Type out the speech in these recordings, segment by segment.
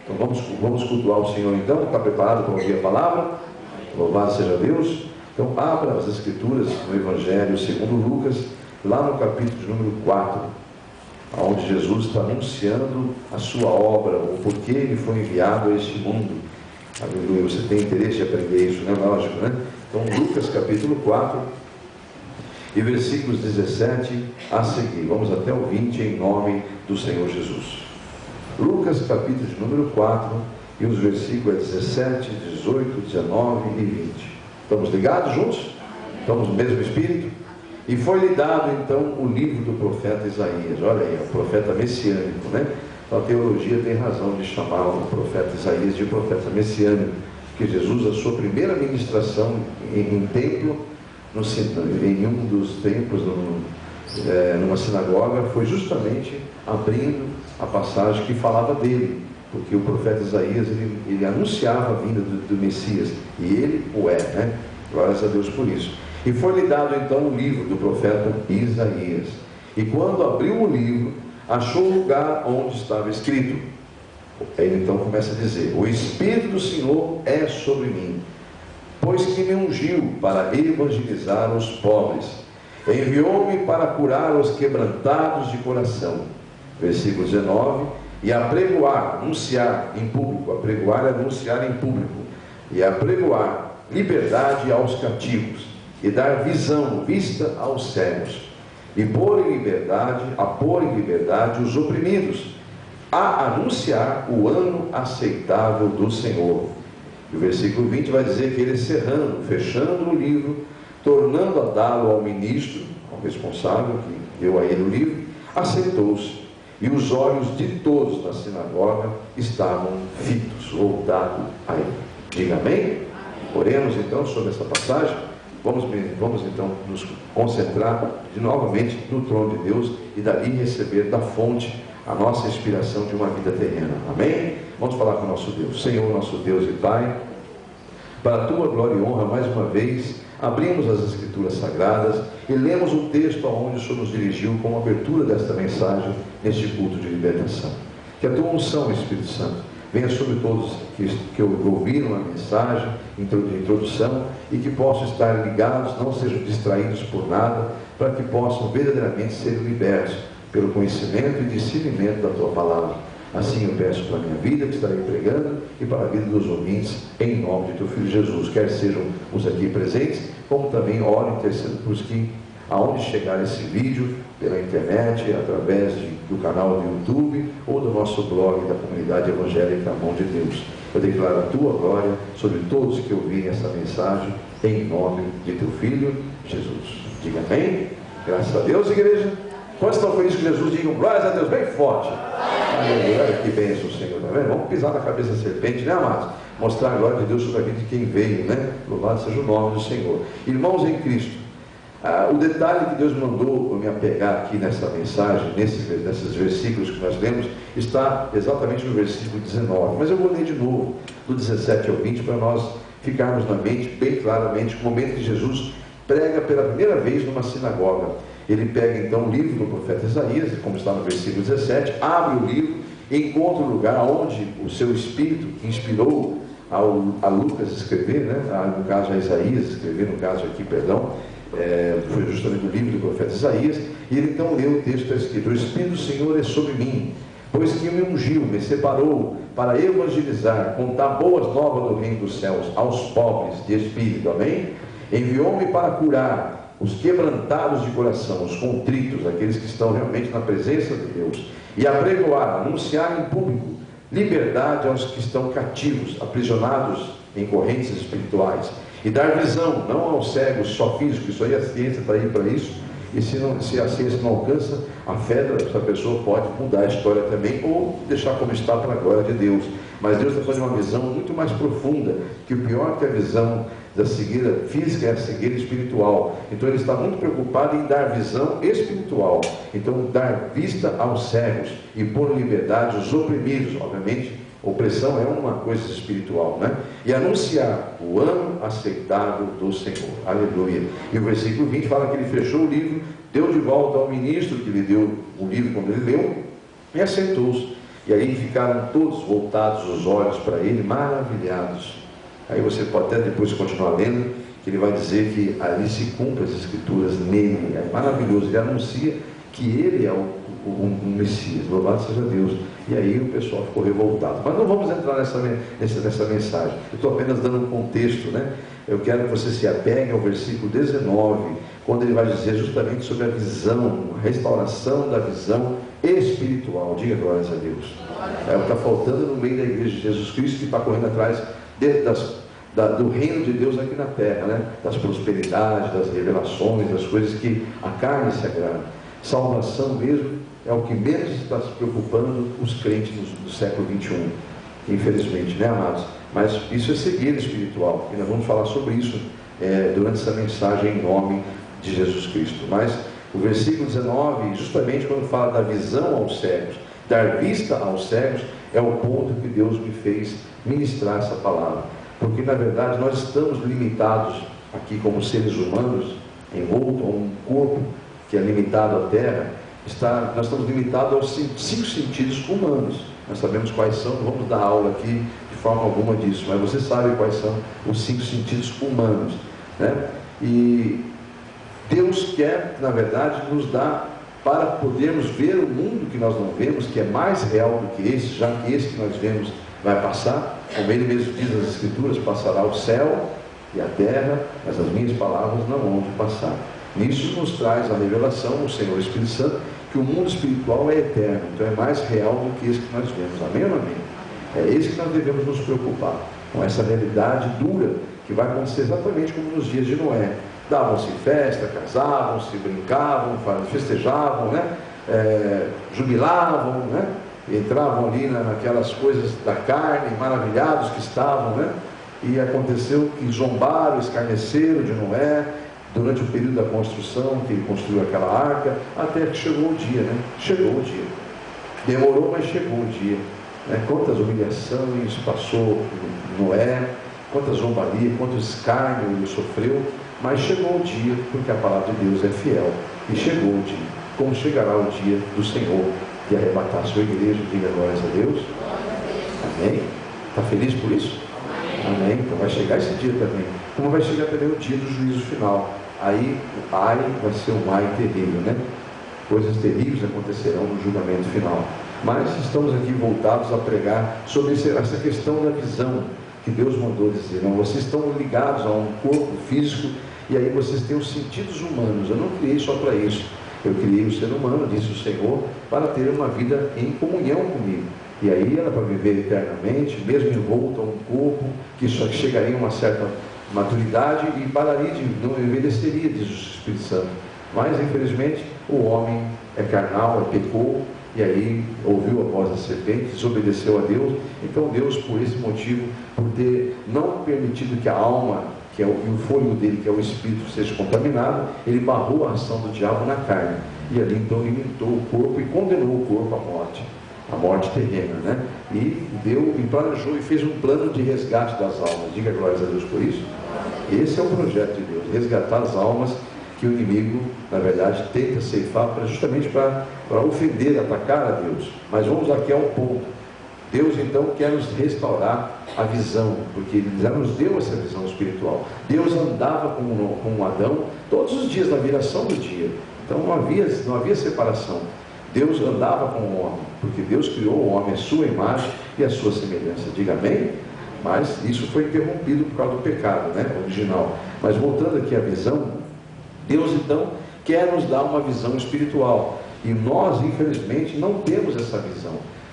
Então vamos cultuar o Senhor então. Está preparado para ouvir a palavra? Louvado seja Deus. Então abra as Escrituras no Evangelho segundo Lucas, lá no capítulo de número 4, onde Jesus está anunciando a sua obra, o porquê ele foi enviado a este mundo. Aleluia. Você tem interesse de aprender isso, né? Lógico, né? Então Lucas capítulo 4 e versículos 17 a seguir. Vamos até o 20 em nome do Senhor Jesus. Lucas capítulo de número 4 e os versículos 17, 18, 19 e 20. Estamos ligados juntos? Estamos no mesmo espírito? E foi-lhe dado então o livro do profeta Isaías. Olha aí, o profeta messiânico, né? A teologia tem razão de chamar o profeta Isaías de profeta messiânico, porque Jesus, a sua primeira ministração em templo, em um dos templos, numa sinagoga, foi justamente abrindo a passagem que falava dele, porque o profeta Isaías ele anunciava a vinda do Messias, e ele o é, né? Glórias a Deus por isso. E foi-lhe dado então o livro do profeta Isaías, e quando abriu o livro, achou o lugar onde estava escrito. Ele então começa a dizer: o Espírito do Senhor é sobre mim, pois que me ungiu para evangelizar os pobres, enviou-me para curar os quebrantados de coração. Versículo 19: e apregoar, anunciar em público, apregoar é anunciar em público, e apregoar liberdade aos cativos, e dar vista aos cegos, e pôr em liberdade os oprimidos, a anunciar o ano aceitável do Senhor. E o versículo 20 vai dizer que ele fechando o livro, tornando a dá-lo ao ministro, ao responsável que deu a ele o livro, aceitou-se, e os olhos de todos na sinagoga estavam fitos, voltados a ele. Diga amém? Oremos então sobre essa passagem. Vamos então nos concentrar novamente no trono de Deus e dali receber da fonte a nossa inspiração de uma vida terrena. Amém? Vamos falar com o nosso Deus. Senhor, nosso Deus e Pai, para a tua glória e honra, mais uma vez, abrimos as Escrituras Sagradas e lemos o texto aonde o Senhor nos dirigiu como abertura desta mensagem, neste culto de libertação. Que a tua unção, Espírito Santo, venha sobre todos que ouviram a mensagem de introdução e que possam estar ligados, não sejam distraídos por nada, para que possam verdadeiramente ser libertos pelo conhecimento e discernimento da tua palavra. Assim eu peço para a minha vida, que estarei pregando, e para a vida dos ouvintes, em nome de teu Filho Jesus, quer sejam os aqui presentes, como também oro e intercedo por os que, aonde chegar esse vídeo, pela internet, através do canal do YouTube, ou do nosso blog da Comunidade Evangélica à Mão de Deus. Eu declaro a tua glória sobre todos que ouvirem essa mensagem, em nome de teu Filho Jesus. Diga amém. Graças a Deus, igreja. Quantos estão felizes com Jesus? Digam glórias a Deus bem forte. Olha que bênção, Senhor. Tá vendo? Vamos pisar na cabeça da serpente, né, amados? Mostrar a glória de Deus sobre a vida de quem veio, né? Louvado seja o nome do Senhor. Irmãos em Cristo, o detalhe que Deus mandou eu me apegar aqui nessa mensagem, nesses versículos que nós lemos, está exatamente no versículo 19. Mas eu vou ler de novo, do 17 ao 20, para nós ficarmos na mente, bem claramente, o momento que Jesus prega pela primeira vez numa sinagoga. Ele pega então o livro do profeta Isaías, como está no versículo 17, abre o livro e encontra o lugar onde o seu Espírito inspirou a Lucas escrever, né? No caso a Isaías escrever, no caso aqui, perdão, foi justamente o livro do profeta Isaías, e ele então leu o texto que está escrito: o Espírito do Senhor é sobre mim, pois que me ungiu, me separou para evangelizar, contar boas novas do reino dos céus aos pobres de espírito, amém? Enviou-me para curar os quebrantados de coração, os contritos, aqueles que estão realmente na presença de Deus, e apregoar, anunciar em público liberdade aos que estão cativos, aprisionados em correntes espirituais, e dar visão, não aos cegos só físicos. Isso aí a ciência está aí para isso, e se a ciência não alcança, a fé dessa pessoa pode mudar a história também, ou deixar como está para a glória de Deus. Mas Deus está fazendo uma visão muito mais profunda, que o pior que a visão da cegueira física é a cegueira espiritual. Então ele está muito preocupado em dar visão espiritual, então dar vista aos cegos e pôr em liberdade os oprimidos. Obviamente opressão é uma coisa espiritual, né? E anunciar o ano aceitável do Senhor. Aleluia. E o versículo 20 fala que ele fechou o livro, deu de volta ao ministro que lhe deu o livro quando ele leu, e aceitou-os. E aí ficaram todos voltados os olhos para ele, maravilhados. Aí você pode até depois continuar lendo, que ele vai dizer que ali se cumprem as escrituras nele. É maravilhoso, ele anuncia que ele é o Messias, louvado seja Deus. E aí o pessoal ficou revoltado. Mas não vamos entrar nessa mensagem. Eu estou apenas dando um contexto, né? Eu quero que você se apegue ao versículo 19, quando ele vai dizer justamente sobre a visão, a restauração da visão espiritual. Diga glórias a Deus. É o que está faltando no meio da igreja de Jesus Cristo, que está correndo atrás do reino de Deus aqui na terra, né? Das prosperidades, das revelações, das coisas que a carne se agrada. Salvação mesmo é o que menos está se preocupando os crentes do século 21, infelizmente, né, amados? Mas isso é cegueira espiritual, e nós vamos falar sobre isso durante essa mensagem em nome de Jesus Cristo. Mas o versículo 19, justamente quando fala da visão aos cegos, dar vista aos cegos, é o ponto que Deus me fez ministrar essa palavra. Porque na verdade nós estamos limitados aqui como seres humanos, envolto a um corpo que é limitado à terra. Nós estamos limitados aos 5 sentidos humanos. Nós sabemos quais são, não vamos dar aula aqui de forma alguma disso, mas você sabe quais são os 5 sentidos humanos, né? E Deus quer, na verdade, nos dar para podermos ver o mundo que nós não vemos, que é mais real do que esse, já que esse que nós vemos vai passar. Como ele mesmo diz nas Escrituras, passará o céu e a terra, mas as minhas palavras não vão de passar. Nisso nos traz a revelação, o Senhor Espírito Santo, que o mundo espiritual é eterno, então é mais real do que esse que nós vemos. Amém ou não amém? É esse que nós devemos nos preocupar, com essa realidade dura, que vai acontecer exatamente como nos dias de Noé. Davam-se festa, casavam-se, brincavam, festejavam, né? Jubilavam, né? Entravam ali naquelas coisas da carne, maravilhados que estavam, né? E aconteceu que zombaram, escarneceram de Noé, durante o período da construção, que ele construiu aquela arca, até que chegou o dia, né? Chegou o dia. Demorou, mas chegou o dia. Né? Quantas humilhações passou Noé, quantas zombarias, quanto escárnio ele sofreu, mas chegou o dia, porque a palavra de Deus é fiel. E chegou o dia. Como chegará o dia do Senhor de arrebatar a sua igreja? Diga glórias a Deus. Amém? Está feliz por isso? Amém? Então vai chegar esse dia também. Como vai chegar também o dia do juízo final. Aí o ai vai ser um ai terrível, né? Coisas terríveis acontecerão no julgamento final. Mas estamos aqui voltados a pregar sobre essa questão da visão que Deus mandou dizer. Não, vocês estão ligados a um corpo físico e aí vocês têm os sentidos humanos. Eu não criei só para isso. Eu criei o ser humano, disse o Senhor, para ter uma vida em comunhão comigo. E aí era para viver eternamente, mesmo envolto a um corpo que só chegaria a uma certa maturidade e pararia não envelheceria, diz o Espírito Santo. Mas infelizmente o homem é carnal, pecou, e aí ouviu a voz da serpente, desobedeceu a Deus. Então Deus, por esse motivo, por ter não permitido que a alma, que é o fôlego dele, que é o espírito, seja contaminado, ele barrou a ação do diabo na carne, e ali então limitou o corpo e condenou o corpo à morte terrena, né? E planejou e fez um plano de resgate das almas. Diga glórias a Deus por isso. Esse é o projeto de Deus, resgatar as almas que o inimigo, na verdade, tenta ceifar justamente para ofender, atacar a Deus. Mas vamos aqui ao ponto. Deus então quer nos restaurar a visão, porque Ele já nos deu essa visão espiritual. Deus andava com Adão todos os dias, na viração do dia. Então não havia separação. Deus andava com o homem, porque Deus criou o homem à sua imagem e à sua semelhança. Diga amém? Mas isso foi interrompido por causa do pecado, né? Original. Mas voltando aqui à visão, Deus então quer nos dar uma visão espiritual. E nós, infelizmente, não temos essa visão.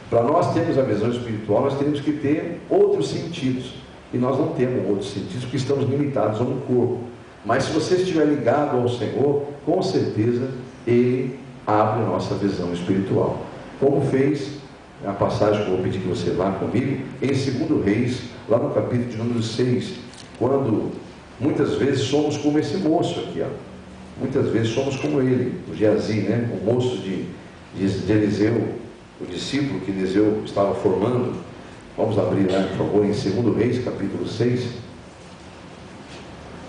Para nós termos a visão espiritual, nós temos que ter outros sentidos. E nós não temos outros sentidos, porque estamos limitados a um corpo. Mas se você estiver ligado ao Senhor, com certeza Ele abre a nossa visão espiritual. Como fez a passagem que eu vou pedir que você vá comigo, em 2 Reis, lá no capítulo de número 6, quando muitas vezes somos como esse moço aqui, ó. Muitas vezes somos como ele, o Geazi, né? O moço de Eliseu, o discípulo que Eliseu estava formando. Vamos abrir lá, por favor, em 2 Reis, capítulo 6.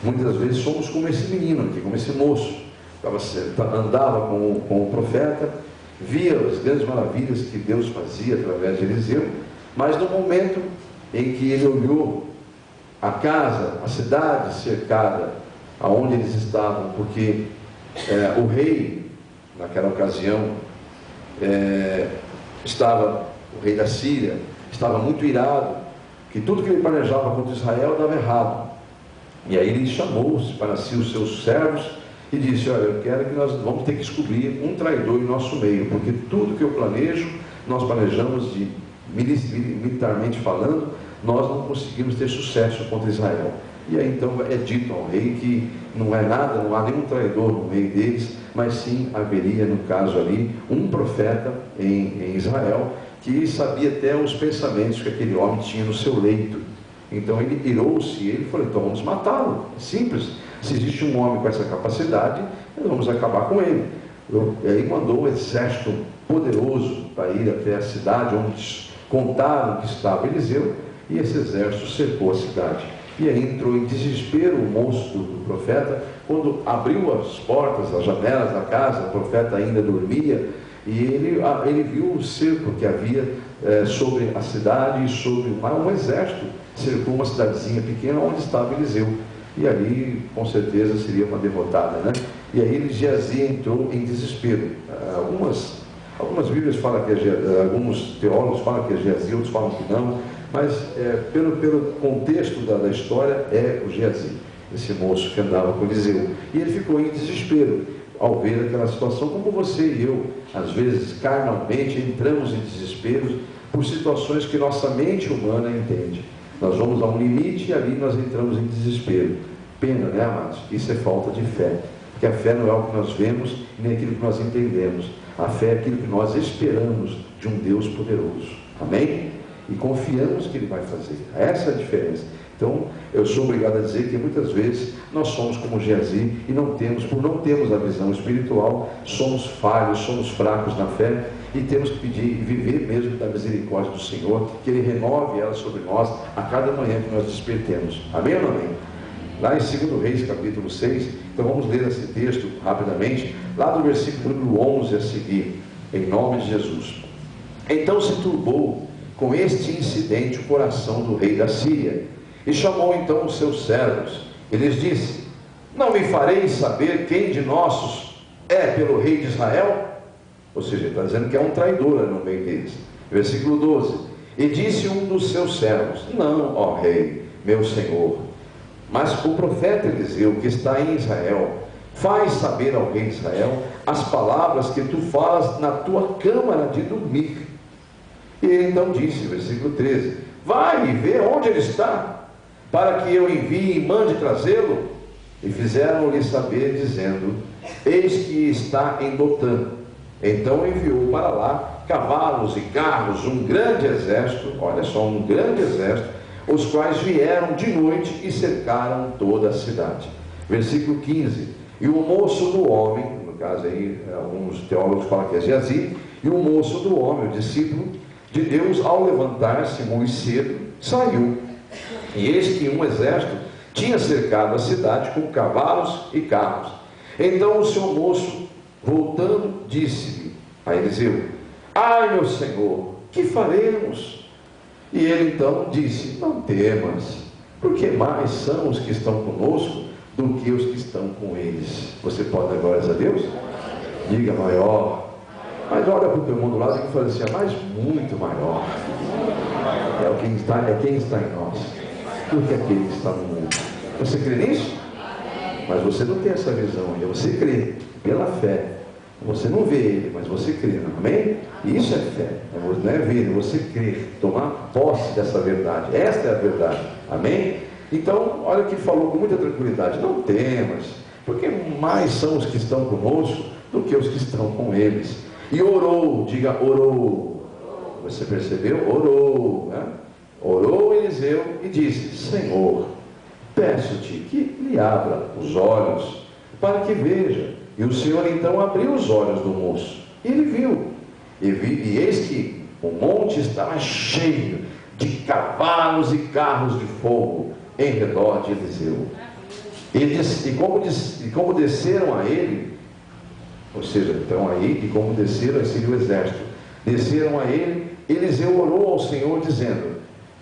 Muitas vezes somos como esse menino aqui, como esse moço. Andava com o profeta, via as grandes maravilhas que Deus fazia através de Eliseu, mas no momento em que ele olhou a casa, a cidade cercada, aonde eles estavam, porque o rei, naquela ocasião, o rei da Síria, estava muito irado, que tudo que ele planejava contra Israel dava errado. E aí ele chamou-se para si os seus servos e disse: olha, eu quero que nós vamos ter que descobrir um traidor em nosso meio, porque tudo que eu planejo, nós planejamos militarmente falando, nós não conseguimos ter sucesso contra Israel. E aí então é dito ao rei que não é nada, não há nenhum traidor no meio deles, mas sim haveria, no caso ali, um profeta em Israel, que sabia até os pensamentos que aquele homem tinha no seu leito. Então ele irou-se e ele falou: então vamos matá-lo, é simples, se existe um homem com essa capacidade, nós vamos acabar com ele. E aí mandou um exército poderoso para ir até a cidade onde contaram que estava Eliseu, e esse exército cercou a cidade. E aí entrou em desespero o moço do profeta, quando abriu as portas, as janelas da casa, o profeta ainda dormia, e ele viu o cerco que havia sobre a cidade e sobre o mar. Um exército cercou uma cidadezinha pequena onde estava Eliseu, e ali com certeza seria uma derrotada, né? E aí Geazi entrou em desespero. Algumas bíblias falam que alguns teólogos falam que é Geazi, outros falam que não, mas pelo contexto da história é o Geazi, esse moço que andava com Eliseu. E ele ficou em desespero ao ver aquela situação, como você e eu, às vezes, carnalmente, entramos em desespero por situações que nossa mente humana entende. Nós vamos a um limite e ali nós entramos em desespero. Pena, né, amados? Isso é falta de fé. Porque a fé não é o que nós vemos, nem aquilo que nós entendemos. A fé é aquilo que nós esperamos de um Deus poderoso. Amém? E confiamos que Ele vai fazer. Essa é a diferença. Então, eu sou obrigado a dizer que muitas vezes nós somos como Geazi e por não termos a visão espiritual, somos falhos, somos fracos na fé e temos que pedir e viver mesmo da misericórdia do Senhor, que Ele renove ela sobre nós a cada manhã que nós despertemos. Amém ou não amém? Lá em 2 Reis, capítulo 6, então vamos ler esse texto rapidamente, lá do versículo número 11 a seguir, em nome de Jesus. Então se turbou com este incidente o coração do rei da Síria, e chamou então os seus servos, e lhes disse: não me fareis saber quem de nossos é pelo rei de Israel? Ou seja, ele está dizendo que é um traidor no meio deles. Versículo 12: e disse um dos seus servos: não, ó rei, meu senhor, mas o profeta Eliseu, que está em Israel, faz saber ao rei de Israel as palavras que tu falas na tua câmara de dormir. E ele então disse, versículo 13: vai e vê onde ele está, para que eu envie e mande trazê-lo. E fizeram-lhe saber, dizendo: eis que está em Dotã. Então enviou para lá cavalos e carros, um grande exército, olha só, um grande exército, os quais vieram de noite e cercaram toda a cidade. Versículo 15: e o moço do homem, no caso aí, alguns teólogos falam que é Geazi, e o moço do homem, o discípulo de Deus, ao levantar-se muito cedo, saiu. E eis que um exército tinha cercado a cidade com cavalos e carros. Então o seu moço, voltando, disse-lhe a Eliseu: ai, meu senhor, que faremos? E ele então disse: não temas, porque mais são os que estão conosco do que os que estão com eles. Você pode dar glórias a Deus? Diga maior. Mas olha para o teu mundo lá e fala assim: mas muito maior é quem está em nós do que aquele que está no mundo. Você crê nisso? Mas você não tem essa visão ainda. Você crê pela fé. Você não vê ele, mas você crê. Amém? Isso é fé. Não é ver, é você crer, tomar posse dessa verdade. Esta é a verdade. Amém? Então, olha que falou com muita tranquilidade: não temas, porque mais são os que estão conosco do que os que estão com eles. E orou, diga orou. Você percebeu? Orou, né? Orou Eliseu e disse: Senhor, peço-te que lhe abra os olhos para que veja. E o Senhor então abriu os olhos do moço, e ele viu, e eis que o monte estava cheio de cavalos e carros de fogo em redor de Eliseu. E como desceram a ele, Ou seja, então aí, e como desceram, aí seria o exército. Desceram a ele, Eliseu orou ao Senhor dizendo: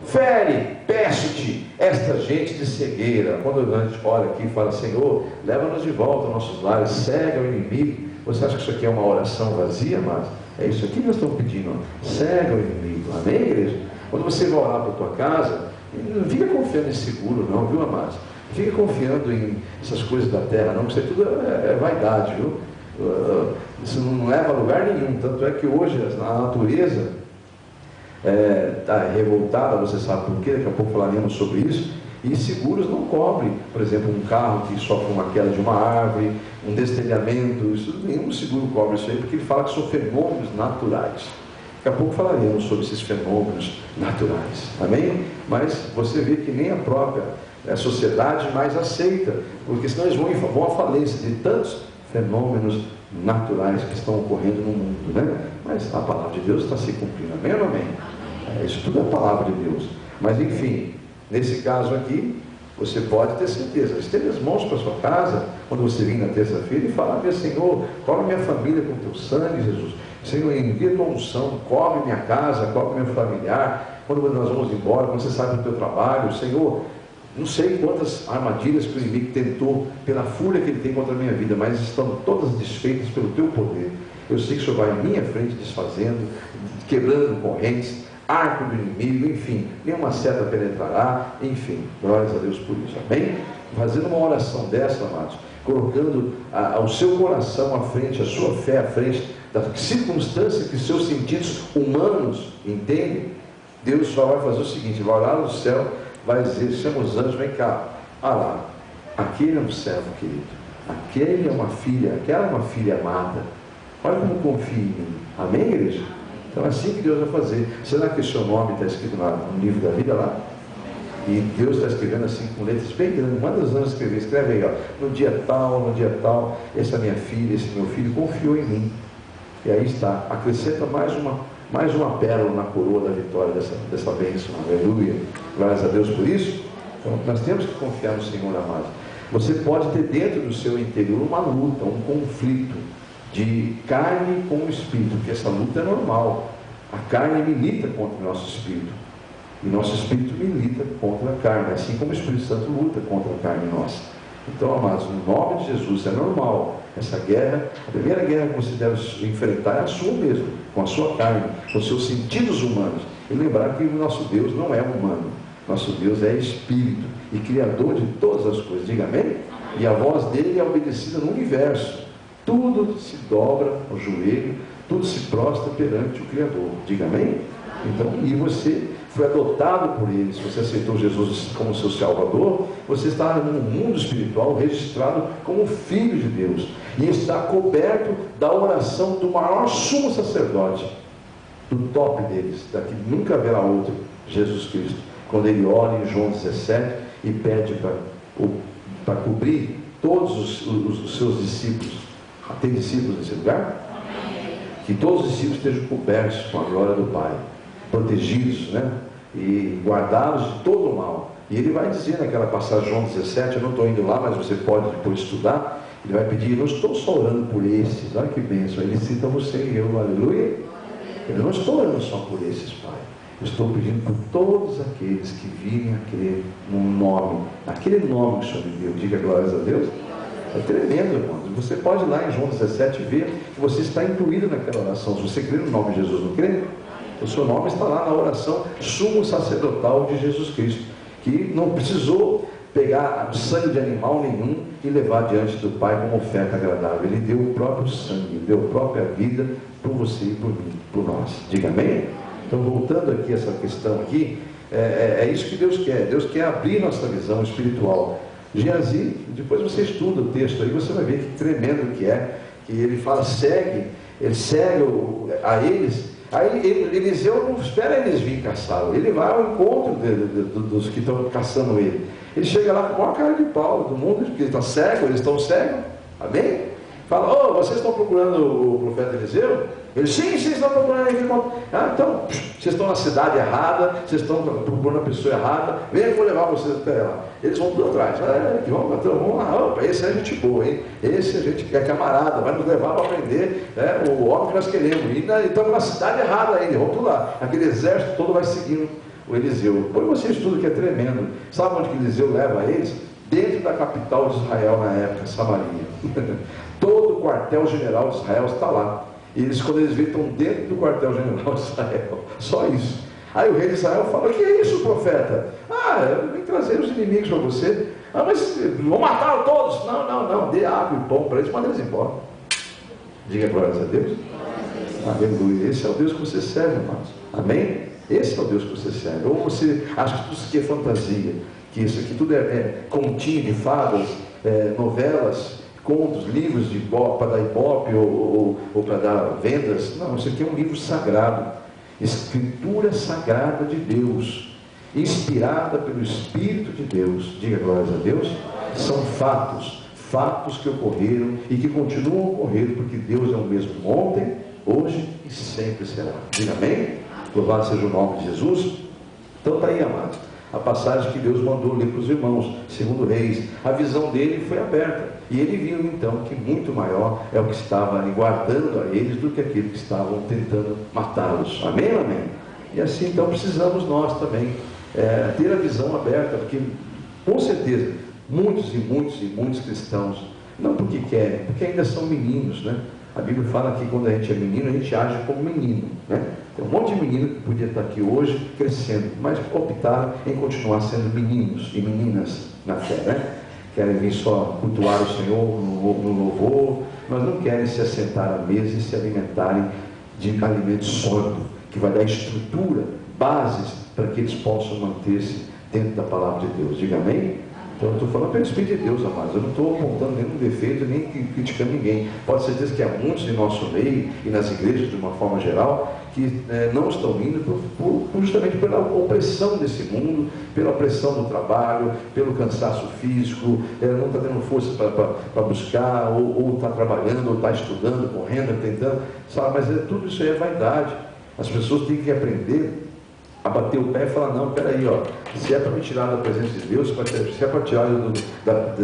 fere, peço-te, esta gente de cegueira. Quando a gente ora aqui e fala: Senhor, leva-nos de volta aos nossos lares, cega o inimigo. Você acha que isso aqui é uma oração vazia, mas é isso aqui que nós estamos pedindo, ó. Cega o inimigo, amém, igreja? Quando você vai orar para a tua casa, não fica confiando em seguro não, viu, amados? Não fica confiando em essas coisas da terra não, porque isso tudo é vaidade, viu? Isso não leva a lugar nenhum. Tanto é que hoje a natureza está revoltada, você sabe por quê, daqui a pouco falaremos sobre isso. E seguros não cobrem, por exemplo, um carro que sofre uma queda de uma árvore, um destelhamento, nenhum seguro cobre isso aí, porque ele fala que são fenômenos naturais. Daqui a pouco falaremos sobre esses fenômenos naturais, amém? Mas você vê que nem a própria sociedade mais aceita, porque senão eles vão à falência de tantos fenômenos naturais que estão ocorrendo no mundo, né? Mas a palavra de Deus está se cumprindo, amém ou não amém? Isso tudo é a palavra de Deus. Mas enfim, nesse caso aqui, você pode ter certeza, estende as mãos para a sua casa, quando você vir na terça-feira, e fala: meu Senhor, cobre minha família com teu sangue, Jesus. Senhor, envia tua unção, cobre minha casa, cobre meu familiar, quando nós vamos embora, quando você sai do teu trabalho, Senhor, não sei quantas armadilhas que o inimigo tentou, pela fúria que ele tem contra a minha vida, mas estão todas desfeitas pelo teu poder. Eu sei que o Senhor vai à minha frente desfazendo, quebrando correntes, arco do inimigo, enfim, nenhuma seta penetrará, enfim, glórias a Deus por isso, amém? Fazendo uma oração dessa, amados, colocando o seu coração à frente, a sua fé à frente da circunstância que seus sentidos humanos entendem, Deus só vai fazer o seguinte: vai lá no céu, vai dizer, chama os anjos, vem cá, lá, aquele é um servo querido, aquele é uma filha, aquela é uma filha amada, olha como confia em mim, amém, igreja? Então é assim que Deus vai fazer. Será que o seu nome está escrito no livro da vida lá? E Deus está escrevendo assim com letras bem grandes. Manda os anjos escrever, escreve aí, ó, no dia tal, essa minha filha, esse meu filho confiou em mim. E aí está, acrescenta mais uma pérola na coroa da vitória dessa bênção, aleluia, glórias a Deus por isso. Então nós temos que confiar no Senhor, amado. Você pode ter dentro do seu interior uma luta, um conflito de carne com o espírito, porque essa luta é normal. A carne milita contra o nosso espírito, e nosso espírito milita contra a carne, assim como o Espírito Santo luta contra a carne nossa. Então, amados, no nome de Jesus, é normal essa guerra. A primeira guerra que você deve enfrentar é a sua mesmo, com a sua carne, com os seus sentidos humanos. E lembrar que o nosso Deus não é humano, nosso Deus é espírito e criador de todas as coisas, diga amém? E a voz dele é obedecida no universo. Tudo se dobra ao joelho, tudo se prostra perante o Criador, diga amém? Então, e você foi adotado por ele. Se você aceitou Jesus como seu Salvador, você está no mundo espiritual registrado como filho de Deus, e está coberto da oração do maior sumo sacerdote, do top deles, daqui nunca haverá outro, Jesus Cristo, quando ele ora em João 17 e pede para cobrir todos os seus discípulos. Tem discípulos nesse lugar? Que todos os discípulos estejam cobertos com a glória do Pai, protegidos, né? E guardados de todo o mal. E ele vai dizer naquela passagem, João 17, eu não estou indo lá, mas você pode depois estudar. Ele vai pedir: não estou só orando por esses, olha que bênção, ele cita você e eu, aleluia. Eu não estou orando só por esses, Pai, eu estou pedindo por todos aqueles que virem a crer no nome, aquele nome que o Senhor me deu. Diga glórias a Deus. É tremendo, irmãos. Você pode ir lá em João 17 ver que você está incluído naquela oração. Se você crê no nome de Jesus, não crê? O seu nome está lá na oração sumo sacerdotal de Jesus Cristo, que não precisou pegar sangue de animal nenhum e levar diante do Pai como oferta agradável. Ele deu o próprio sangue, deu a própria vida por você e por mim, por nós. Diga amém? Então, voltando aqui a essa questão aqui, é isso que Deus quer. Deus quer abrir nossa visão espiritual. Geazi, depois você estuda o texto aí, você vai ver que tremendo que é, que ele fala, ele segue a eles. Aí Eliseu não espera eles virem caçá-lo, ele vai ao encontro dos que estão caçando ele. Ele chega lá com a maior cara de pau do mundo, porque ele está cego, eles estão cegos, amém? Fala: vocês estão procurando o profeta Eliseu? Eles, sim, vocês estão procurando aquele monte. Ah, então, vocês estão na cidade errada, vocês estão procurando a pessoa errada, vem, eu vou levar vocês até lá. Eles vão tudo atrás. Vamos lá, opa, esse é gente boa, hein? Esse é gente que é camarada, vai nos levar para aprender o homem que nós queremos. E estamos na cidade errada ainda, vamos tudo lá. Aquele exército todo vai seguindo o Eliseu. Põe vocês tudo que é tremendo. Sabe onde que Eliseu leva eles? Dentro da capital de Israel na época, Samaria. Todo o quartel-general de Israel está lá. E eles, quando eles veem, estão dentro do quartel-general de Israel. Só isso. Aí o rei de Israel fala: que é isso, profeta? Ah, eu vim trazer os inimigos para você. Ah, mas vão matar todos. Não, dê água e pão para eles, manda eles embora. Diga glórias a Deus. Aleluia. Esse é o Deus que você serve, irmãos. Amém? Esse é o Deus que você serve. Ou você acha que tudo isso aqui é fantasia, que isso aqui tudo é continha de fadas, novelas, contos, livros de para dar ibope ou para dar vendas. Não, isso aqui é um livro sagrado, escritura sagrada de Deus, inspirada pelo Espírito de Deus. Diga glórias a Deus. São fatos que ocorreram e que continuam a ocorrer, porque Deus é o mesmo ontem, hoje e sempre será. Diga amém? Louvado seja o nome de Jesus. Então está aí, amados, a passagem que Deus mandou ler para os irmãos, segundo Reis. A visão dele foi aberta, e ele viu então que muito maior é o que estava guardando a eles do que aquilo que estavam tentando matá-los. Amém, amém? E assim então precisamos nós também ter a visão aberta, porque com certeza muitos cristãos, não porque querem, porque ainda são meninos, né? A Bíblia fala que quando a gente é menino, a gente age como menino, né? Tem um monte de menino que podia estar aqui hoje crescendo, mas optaram em continuar sendo meninos e meninas na fé, né? Querem vir só cultuar o Senhor no louvor, mas não querem se assentar à mesa e se alimentarem de alimento sólido, que vai dar estrutura, bases para que eles possam manter-se dentro da palavra de Deus. Diga amém? Então eu estou falando pelo Espírito de Deus, amados. Eu não estou apontando nenhum defeito, nem criticando ninguém. Pode ser certeza que há muitos em nosso meio e nas igrejas de uma forma geral que não estão indo justamente pela opressão desse mundo, pela pressão do trabalho, pelo cansaço físico, não está tendo força para buscar, ou está trabalhando, ou está estudando, correndo, tentando, sabe? Mas tudo isso aí é vaidade. As pessoas têm que aprender a bater o pé e falar: não, peraí, se é para me tirar da presença de Deus, se é para tirar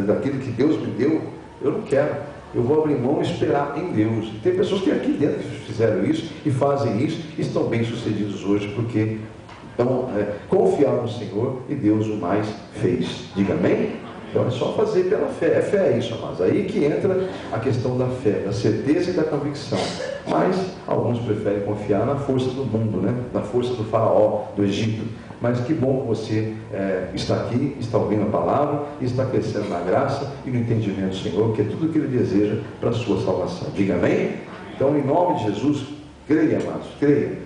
daquilo que Deus me deu, eu não quero. Eu vou abrir mão e esperar em Deus. E tem pessoas que aqui dentro fizeram isso e fazem isso e estão bem sucedidos hoje, porque então, confiaram no Senhor e Deus o mais fez. Diga amém? Então é só fazer pela fé. Fé é isso, amados. Aí que entra a questão da fé, da certeza e da convicção. Mas alguns preferem confiar na força do mundo, né? Na força do faraó, do Egito. Mas que bom que você está aqui, está ouvindo a palavra e está crescendo na graça e no entendimento do Senhor, que é tudo o que Ele deseja para a sua salvação. Diga amém? Então, em nome de Jesus, creia, amados, creia.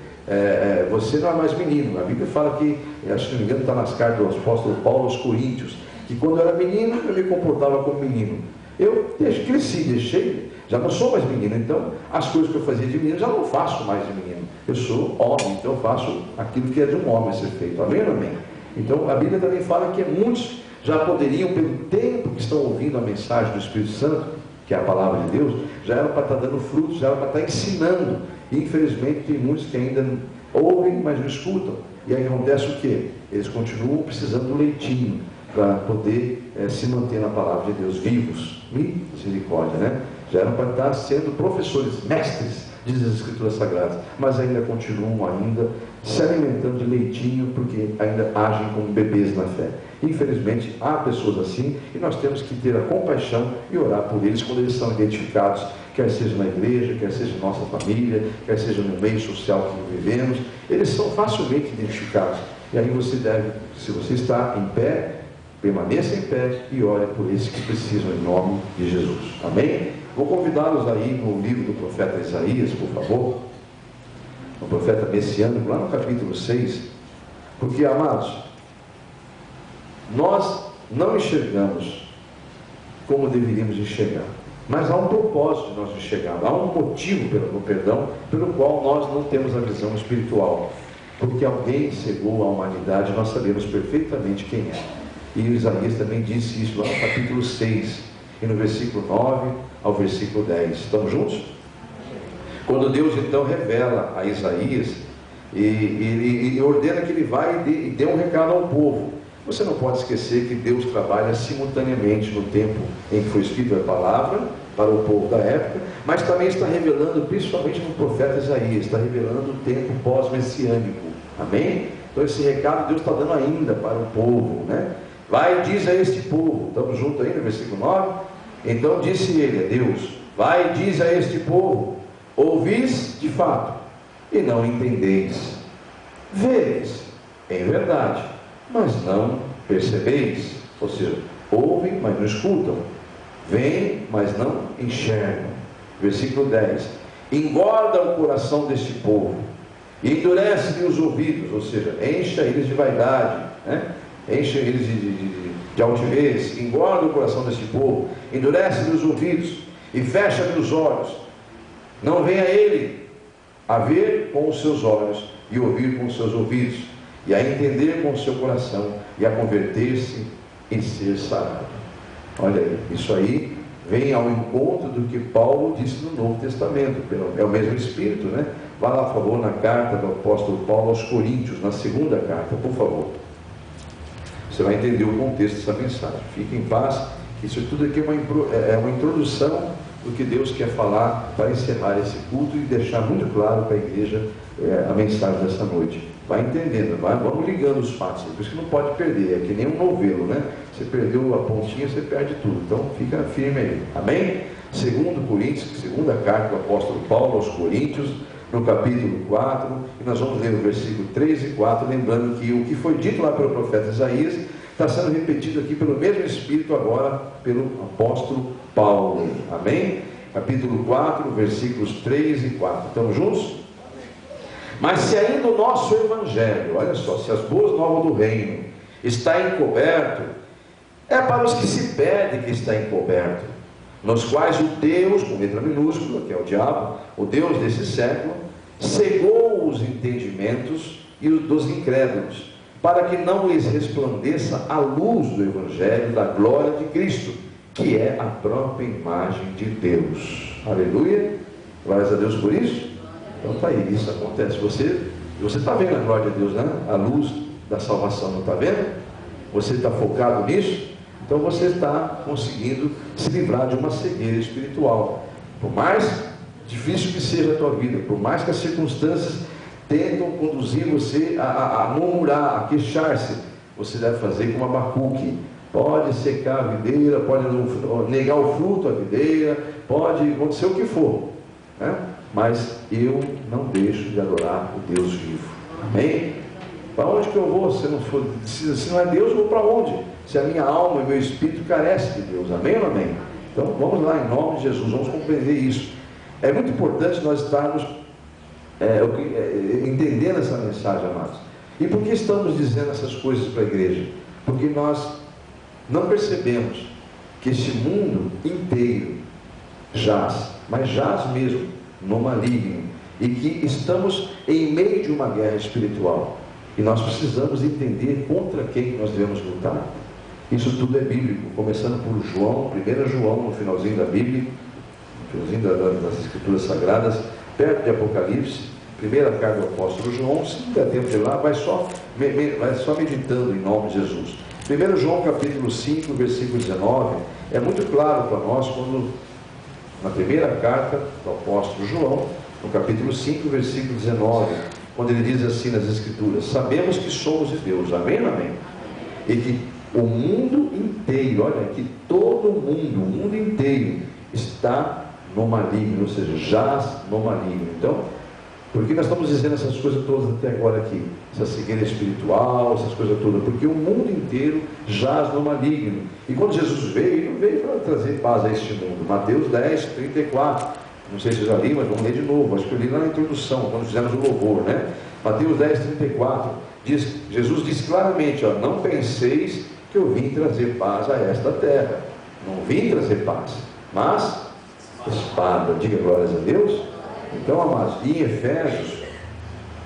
Você não é mais menino. A Bíblia fala que, acho que não me engano, está nas cartas do apóstolo Paulo aos Coríntios, que quando eu era menino, eu me comportava como menino. Eu cresci, deixei, já não sou mais menino, então as coisas que eu fazia de menino, já não faço mais de menino. Eu sou homem, então eu faço aquilo que é de um homem ser feito. Amém ou amém? Então a Bíblia também fala que muitos já poderiam, pelo tempo que estão ouvindo a mensagem do Espírito Santo, que é a palavra de Deus, já era para estar dando frutos, já era para estar ensinando. E infelizmente tem muitos que ainda ouvem, mas não escutam. E aí acontece o quê? Eles continuam precisando do leitinho para poder se manter na palavra de Deus, vivos. Misericórdia, né? Já eram para estar sendo professores, mestres, diz as Escrituras Sagradas, mas ainda continuam se alimentando de leitinho, porque ainda agem como bebês na fé. Infelizmente há pessoas assim, e nós temos que ter a compaixão e orar por eles quando eles são identificados, quer seja na igreja, quer seja na nossa família, quer seja no meio social que vivemos. Eles são facilmente identificados, e aí você deve, se você está em pé, permaneça em pé e ore por esses que precisam, em nome de Jesus. Amém? Vou convidá-los aí no livro do profeta Isaías, por favor, o profeta messiânico, lá no capítulo 6, porque, amados, nós não enxergamos como deveríamos enxergar, mas há um propósito de nós enxergarmos, há um motivo, pelo qual nós não temos a visão espiritual, porque alguém cegou a humanidade, nós sabemos perfeitamente quem é. E Isaías também disse isso lá no capítulo 6, e no versículo 9 ao versículo 10. Estamos juntos? Quando Deus então revela a Isaías e ordena que ele vá e dê um recado ao povo. Você não pode esquecer que Deus trabalha simultaneamente no tempo em que foi escrita a palavra para o povo da época, mas também está revelando, principalmente no profeta Isaías, está revelando o tempo pós-messiânico. Amém? Então esse recado Deus está dando ainda para o povo, né? Vai e diz a este povo, estamos juntos aí no versículo 9. Então disse ele, a Deus, vai e diz a este povo, ouvis de fato e não entendeis, vereis em verdade, mas não percebeis. Ou seja, ouvem, mas não escutam, veem, mas não enxergam. Versículo 10: engorda o coração deste povo e endurece-lhe os ouvidos, ou seja, encha eles de vaidade, né? Enche eles de altivez, engorda o coração deste povo, endurece-lhe os ouvidos e fecha-lhe os olhos, não venha ele a ver com os seus olhos e ouvir com os seus ouvidos, e a entender com o seu coração, e a converter-se em ser sarado. Olha aí, isso aí vem ao encontro do que Paulo disse no Novo Testamento, é o mesmo Espírito, né? Vá lá, por favor, na carta do apóstolo Paulo aos Coríntios, na segunda carta, por favor. Você vai entender o contexto dessa mensagem. Fique em paz, isso tudo aqui é uma introdução do que Deus quer falar para encerrar esse culto e deixar muito claro para a igreja a mensagem dessa noite. Vai entendendo, vamos ligando os fatos, por isso que não pode perder, é que nem um novelo, né? Você perdeu a pontinha, você perde tudo, então fica firme aí, amém? Segundo Coríntios, segunda carta do apóstolo Paulo aos Coríntios, no capítulo 4, e nós vamos ler o versículo 3 e 4, lembrando que o que foi dito lá pelo profeta Isaías, está sendo repetido aqui pelo mesmo Espírito agora, pelo apóstolo Paulo, amém? Capítulo 4, versículos 3 e 4, estamos juntos? Mas se ainda o nosso evangelho, olha só, se as boas novas do reino está encoberto, é para os que se pede que está encoberto, nos quais o Deus, com letra minúscula, que é o diabo, o Deus desse século, cegou os entendimentos e os dos incrédulos, para que não lhes resplandeça a luz do evangelho da glória de Cristo, que é a própria imagem de Deus. Aleluia, glórias a Deus por isso. Então está aí, isso acontece. Você está vendo a glória de Deus, né? A luz da salvação, não está vendo? Você está focado nisso? Então você está conseguindo se livrar de uma cegueira espiritual. Por mais difícil que seja a tua vida, por mais que as circunstâncias tentam conduzir você a murmurar, a queixar-se, você deve fazer como Abacuque. Pode secar a videira, pode negar o fruto à videira, pode acontecer o que for, né? Mas eu não deixo de adorar o Deus vivo. Amém? Para onde que eu vou? Se não é Deus, eu vou para onde? Se a minha alma e meu espírito carecem de Deus. Amém ou não amém? Então vamos lá, em nome de Jesus, vamos compreender isso. É muito importante nós estarmos entendendo essa mensagem, amados. E por que estamos dizendo essas coisas para a igreja? Porque nós não percebemos que este mundo inteiro jaz, mas jaz mesmo, no maligno, e que estamos em meio de uma guerra espiritual, e nós precisamos entender contra quem nós devemos lutar. Isso tudo é bíblico, começando por João, 1 João, no finalzinho da Bíblia, no finalzinho das Escrituras Sagradas, perto de Apocalipse, primeira carta do apóstolo João. Se não der tempo de ir lá, vai só meditando em nome de Jesus. 1 João capítulo 5, versículo 19, é muito claro para nós quando, na primeira carta do apóstolo João, no capítulo 5, versículo 19, quando ele diz assim nas Escrituras: sabemos que somos de Deus, amém ou amém? E que o mundo inteiro, olha, que todo mundo, o mundo inteiro está no maligno, ou seja, jaz no maligno. Então, por que nós estamos dizendo essas coisas todas até agora aqui? Essa cegueira espiritual, essas coisas todas, porque o mundo inteiro jaz no maligno. E quando Jesus veio, ele não veio para trazer paz a este mundo. Mateus 10, 34, não sei se já li, mas vamos ler de novo, acho que eu li lá na introdução, quando fizemos o louvor, né? Mateus 10, 34, Jesus disse claramente, ó, não penseis que eu vim trazer paz a esta terra. Não vim trazer paz, mas espada. Diga glórias a Deus. Então, amados, em Efésios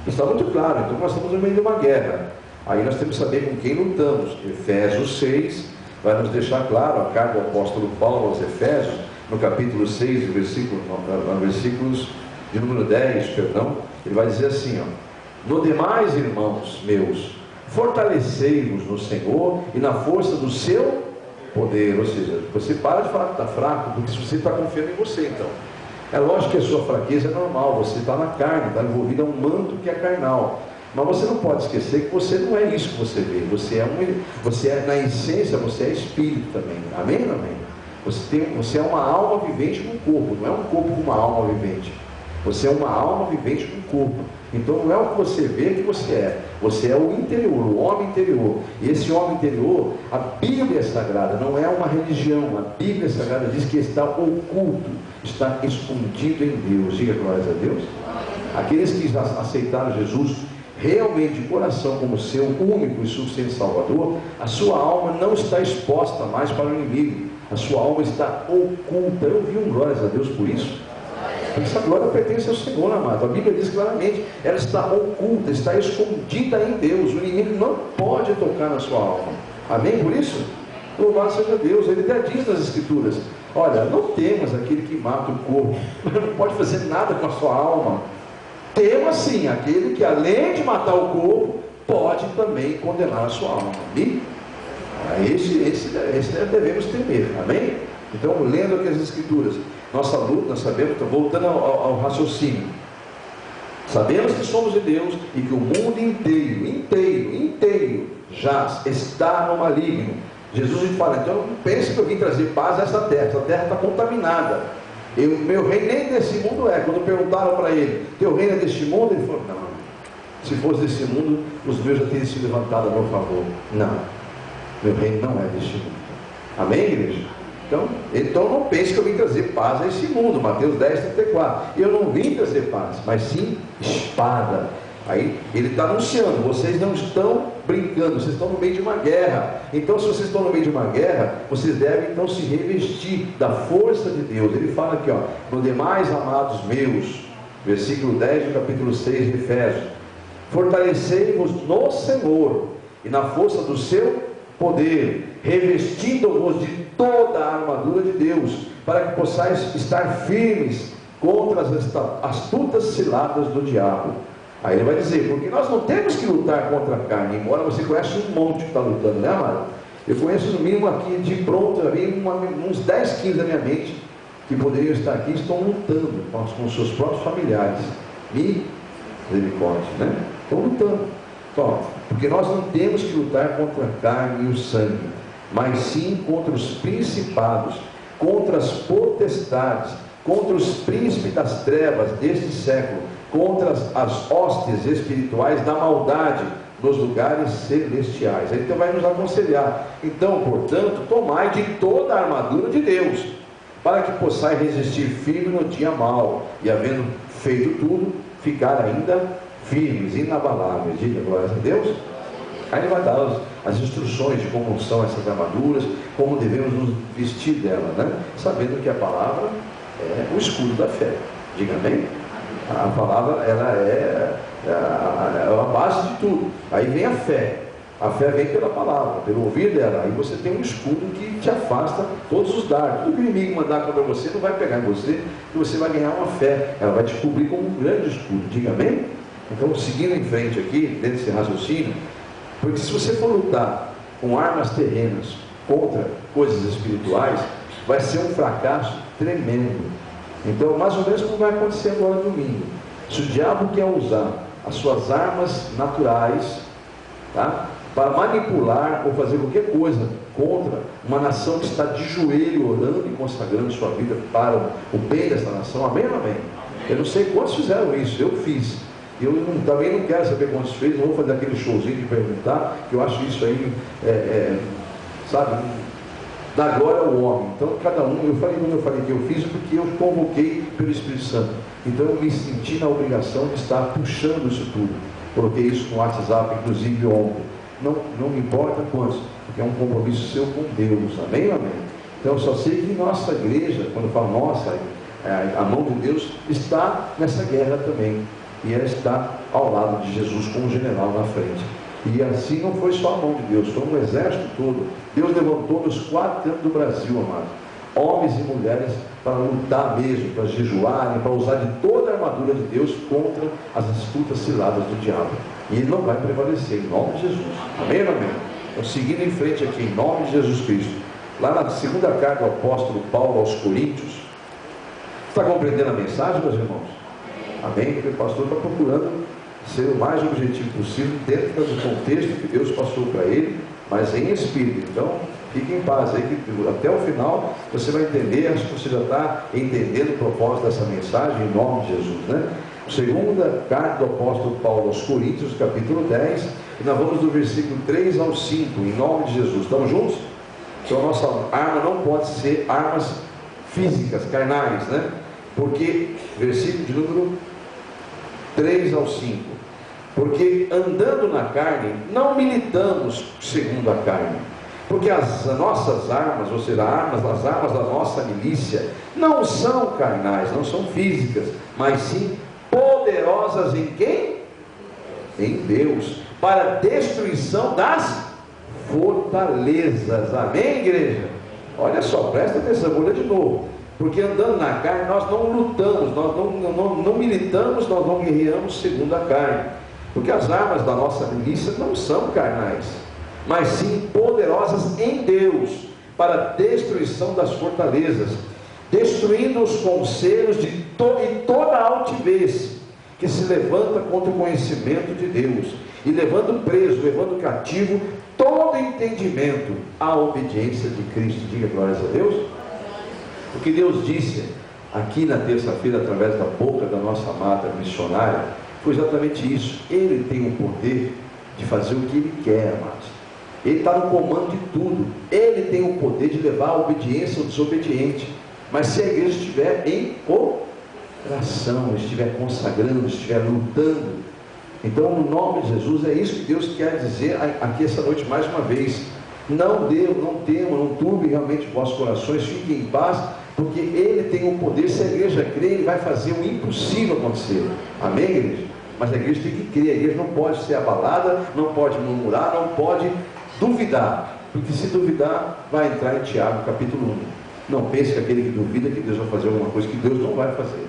está muito claro. Então nós estamos no meio de uma guerra. Aí nós temos que saber com quem lutamos. Efésios 6 vai nos deixar claro, a carta do apóstolo Paulo aos Efésios, no capítulo 6, versículos de número 10, perdão, ele vai dizer assim, ó: no demais, irmãos meus, fortalecei-vos no Senhor e na força do seu poder. Ou seja, você para de falar que está fraco, porque se você está confiando em você, então é lógico que a sua fraqueza é normal, você está na carne, está envolvido a um manto que é carnal, mas você não pode esquecer que você não é isso que você vê, você é na essência, você é espírito também, amém ou amém? Você é uma alma vivente com um corpo, não é um corpo com uma alma vivente, você é uma alma vivente com um corpo. Então não é o que você vê que você é o interior, o homem interior. E esse homem interior, a Bíblia Sagrada não é uma religião, a Bíblia Sagrada diz que está oculto, está escondido em Deus. Diga glórias a Deus. Aqueles que aceitaram Jesus realmente de coração como seu único e suficiente Salvador, a sua alma não está exposta mais para o inimigo, a sua alma está oculta. Eu vi glórias a Deus por isso. Essa glória pertence ao Senhor, amado. A Bíblia diz claramente, ela está oculta, está escondida em Deus. O inimigo não pode tocar na sua alma. Amém? Por isso, louvado seja Deus. Ele até diz nas Escrituras: olha, não temas aquele que mata o corpo, não pode fazer nada com a sua alma. Tema sim aquele que, além de matar o corpo, pode também condenar a sua alma. Amém? Esse devemos temer. Amém? Então, lendo aqui as Escrituras, nossa luta, nós sabemos, voltando ao raciocínio, sabemos que somos de Deus e que o mundo inteiro já está no maligno. Jesus fala: então não pense que eu vim trazer paz a essa terra está contaminada. Meu reino nem desse mundo é. Quando perguntaram para ele: teu reino é deste mundo? Ele falou: não, se fosse desse mundo, os meus já teriam sido levantados a meu favor. Não, meu reino não é deste mundo. Amém, igreja? Então não pense que eu vim trazer paz a esse mundo. Mateus 10:34. Eu não vim trazer paz, mas sim espada. Aí ele está anunciando: vocês não estão brincando, vocês estão no meio de uma guerra. Então, se vocês estão no meio de uma guerra, vocês devem então se revestir da força de Deus. Ele fala aqui, ó: no demais, amados meus, versículo 10 do capítulo 6 de Efésios, fortalecei-vos no Senhor e na força do seu poder, revestindo-vos de toda a armadura de Deus, para que possais estar firmes contra as astutas ciladas do diabo. Aí ele vai dizer: porque nós não temos que lutar contra a carne, embora você conheça um monte que está lutando, né, amado? Eu conheço no mínimo aqui de pronto, uns 10, 15 da minha mente, que poderiam estar aqui, estão lutando com os seus próprios familiares. Misericórdia, né? Estão lutando. Então, porque nós não temos que lutar contra a carne e o sangue, mas sim contra os principados, contra as potestades, contra os príncipes das trevas deste século, contra as hostes espirituais da maldade nos lugares celestiais. Ele então vai nos aconselhar: então, portanto, tomai de toda a armadura de Deus, para que possais resistir firme no dia mau, e havendo feito tudo, ficar ainda firmes, inabaláveis. Diga glórias a Deus. Aí ele vai dar as instruções de como são essas armaduras, como devemos nos vestir dela, né? Sabendo que a palavra é o escudo da fé. Diga amém? A palavra, ela é a base de tudo. Aí vem a fé. A fé vem pela palavra, pelo ouvir dela. Aí você tem um escudo que te afasta todos os dardos. Tudo que o inimigo mandar contra você não vai pegar em você, e você vai ganhar uma fé. Ela vai te cobrir como um grande escudo. Diga amém? Então, seguindo em frente aqui, dentro desse raciocínio, porque se você for lutar com armas terrenas contra coisas espirituais, vai ser um fracasso tremendo. Então, mais ou menos como vai acontecer agora no domingo. Se o diabo quer usar as suas armas naturais, tá, para manipular ou fazer qualquer coisa contra uma nação que está de joelho orando e consagrando sua vida para o bem dessa nação, amém ou amém? Eu não sei quantos fizeram isso, eu fiz. Também não quero saber quantos fez, não vou fazer aquele showzinho de perguntar, que eu acho isso aí, sabe, dá glória ao homem. Então, cada um, quando eu falei que eu fiz, porque eu convoquei pelo Espírito Santo. Então, eu me senti na obrigação de estar puxando isso tudo. Coloquei isso no WhatsApp, inclusive ontem. Não me importa quantos, porque é um compromisso seu com Deus. Amém, amém? Então, eu só sei que nossa igreja, quando eu falo nossa, a mão de Deus está nessa guerra também. E ela está ao lado de Jesus como general na frente. E assim não foi só a mão de Deus, foi um exército todo. Deus levantou nos 4 cantos do Brasil, amado, homens e mulheres para lutar mesmo, para jejuarem, para usar de toda a armadura de Deus contra as astutas ciladas do diabo. E ele não vai prevalecer, em nome de Jesus. Amém, amém? Então, seguindo em frente aqui, em nome de Jesus Cristo, lá na segunda carta do apóstolo Paulo aos Coríntios. Está compreendendo a mensagem, meus irmãos? Amém? Porque o pastor está procurando ser o mais objetivo possível dentro do contexto que Deus passou para ele, mas em espírito. Então, fique em paz aí, que até o final você vai entender. Acho que você já está entendendo o propósito dessa mensagem, em nome de Jesus, né? Segunda carta do apóstolo Paulo aos Coríntios, capítulo 10, e nós vamos do versículo 3 ao 5, em nome de Jesus. Estamos juntos? Então a nossa arma não pode ser armas físicas, carnais, né? Porque, versículo de número 3 ao 5, porque andando na carne, não militamos segundo a carne, porque as nossas armas, ou seja, as armas da nossa milícia, não são carnais, não são físicas, mas sim poderosas em quem? Em Deus, para destruição das fortalezas. Amém, igreja? Olha só, presta atenção, vou ler de novo. Porque andando na carne, nós não lutamos, nós não militamos, nós não guerreamos segundo a carne. Porque as armas da nossa milícia não são carnais, mas sim poderosas em Deus, para destruição das fortalezas, destruindo os conselhos e toda a altivez que se levanta contra o conhecimento de Deus, e levando preso, levando cativo todo entendimento à obediência de Cristo. Diga glórias a Deus. O que Deus disse aqui na terça-feira, através da boca da nossa amada missionária, foi exatamente isso. Ele tem o poder de fazer o que Ele quer, amados. Ele está no comando de tudo. Ele tem o poder de levar a obediência ao desobediente. Mas se a igreja estiver em oração, estiver consagrando, estiver lutando, então no nome de Jesus, é isso que Deus quer dizer aqui essa noite mais uma vez. Não temam, não turbem realmente vossos corações, fiquem em paz, porque Ele tem o poder. Se a igreja crê, Ele vai fazer o impossível acontecer. Amém, igreja? Mas a igreja tem que crer, a igreja não pode ser abalada, não pode murmurar, não pode duvidar, porque se duvidar, vai entrar em Tiago capítulo 1. Não pense que aquele que duvida que Deus vai fazer alguma coisa que Deus não vai fazer.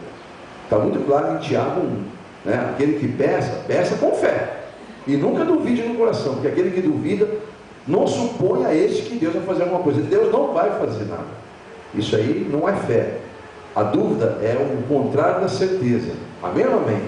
Está muito claro em Tiago 1, né? Aquele que peça com fé, e nunca duvide no coração, porque aquele que duvida, não suponha este que Deus vai fazer alguma coisa. Deus não vai fazer nada. Isso aí não é fé. A dúvida é o contrário da certeza. Amém ou amém?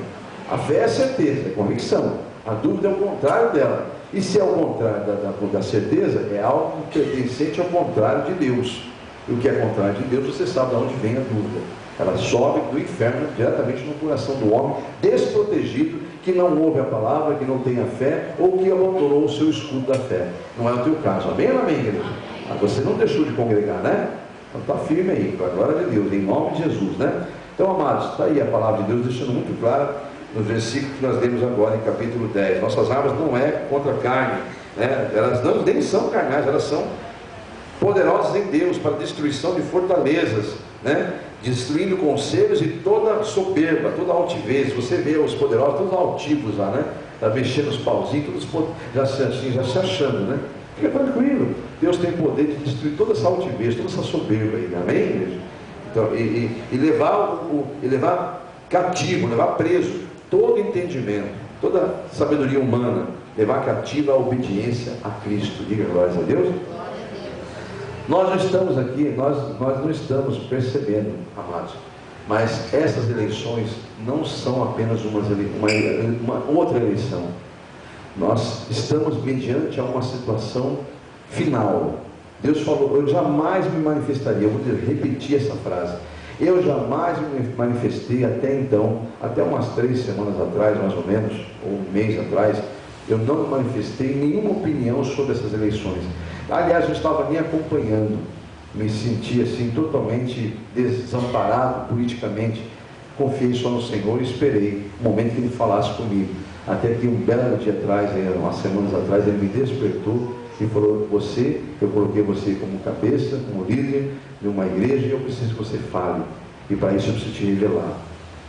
A fé é certeza, é convicção. A dúvida é o contrário dela. E se é o contrário da certeza, é algo pertencente ao contrário de Deus. E o que é contrário de Deus, você sabe de onde vem a dúvida. Ela sobe do inferno diretamente no coração do homem desprotegido, que não ouve a palavra, que não tem a fé, ou que abandonou o seu escudo da fé. Não é o teu caso. Amém ou amém, igreja? Mas você não deixou de congregar, né? Então está firme aí, para a glória de Deus, em nome de Jesus, né? Então, amados, está aí a palavra de Deus deixando muito clara no versículo que nós lemos agora em capítulo 10. Nossas armas não é contra a carne, né? Elas não nem são carnais, elas são poderosas em Deus para destruição de fortalezas, né? Destruindo conselhos e toda soberba, toda altivez. Você vê os poderosos, todos altivos lá, né? Está mexendo os pauzinhos, todos já se achando, né? Fica tranquilo, Deus tem poder de destruir toda essa altivez, toda essa soberba aí, amém, igreja? Então, e levar cativo, levar preso todo entendimento, toda sabedoria humana, levar cativa a obediência a Cristo. Diga glórias a Deus. Nós não estamos aqui, nós não estamos percebendo, amados, mas essas eleições não são apenas uma outra eleição. Nós estamos mediante a uma situação final. Deus falou: eu jamais me manifestaria. Eu vou repetir essa frase: eu jamais me manifestei até então, até umas 3 semanas atrás, mais ou menos, ou um mês atrás, eu não me manifestei nenhuma opinião sobre essas eleições. Aliás, eu estava me acompanhando, me senti assim totalmente desamparado politicamente. Confiei só no Senhor e esperei o momento que Ele falasse comigo. Até que um belo dia atrás, umas semanas atrás, Ele me despertou e falou: eu coloquei você como cabeça, como líder de uma igreja, e eu preciso que você fale, e para isso eu preciso te revelar.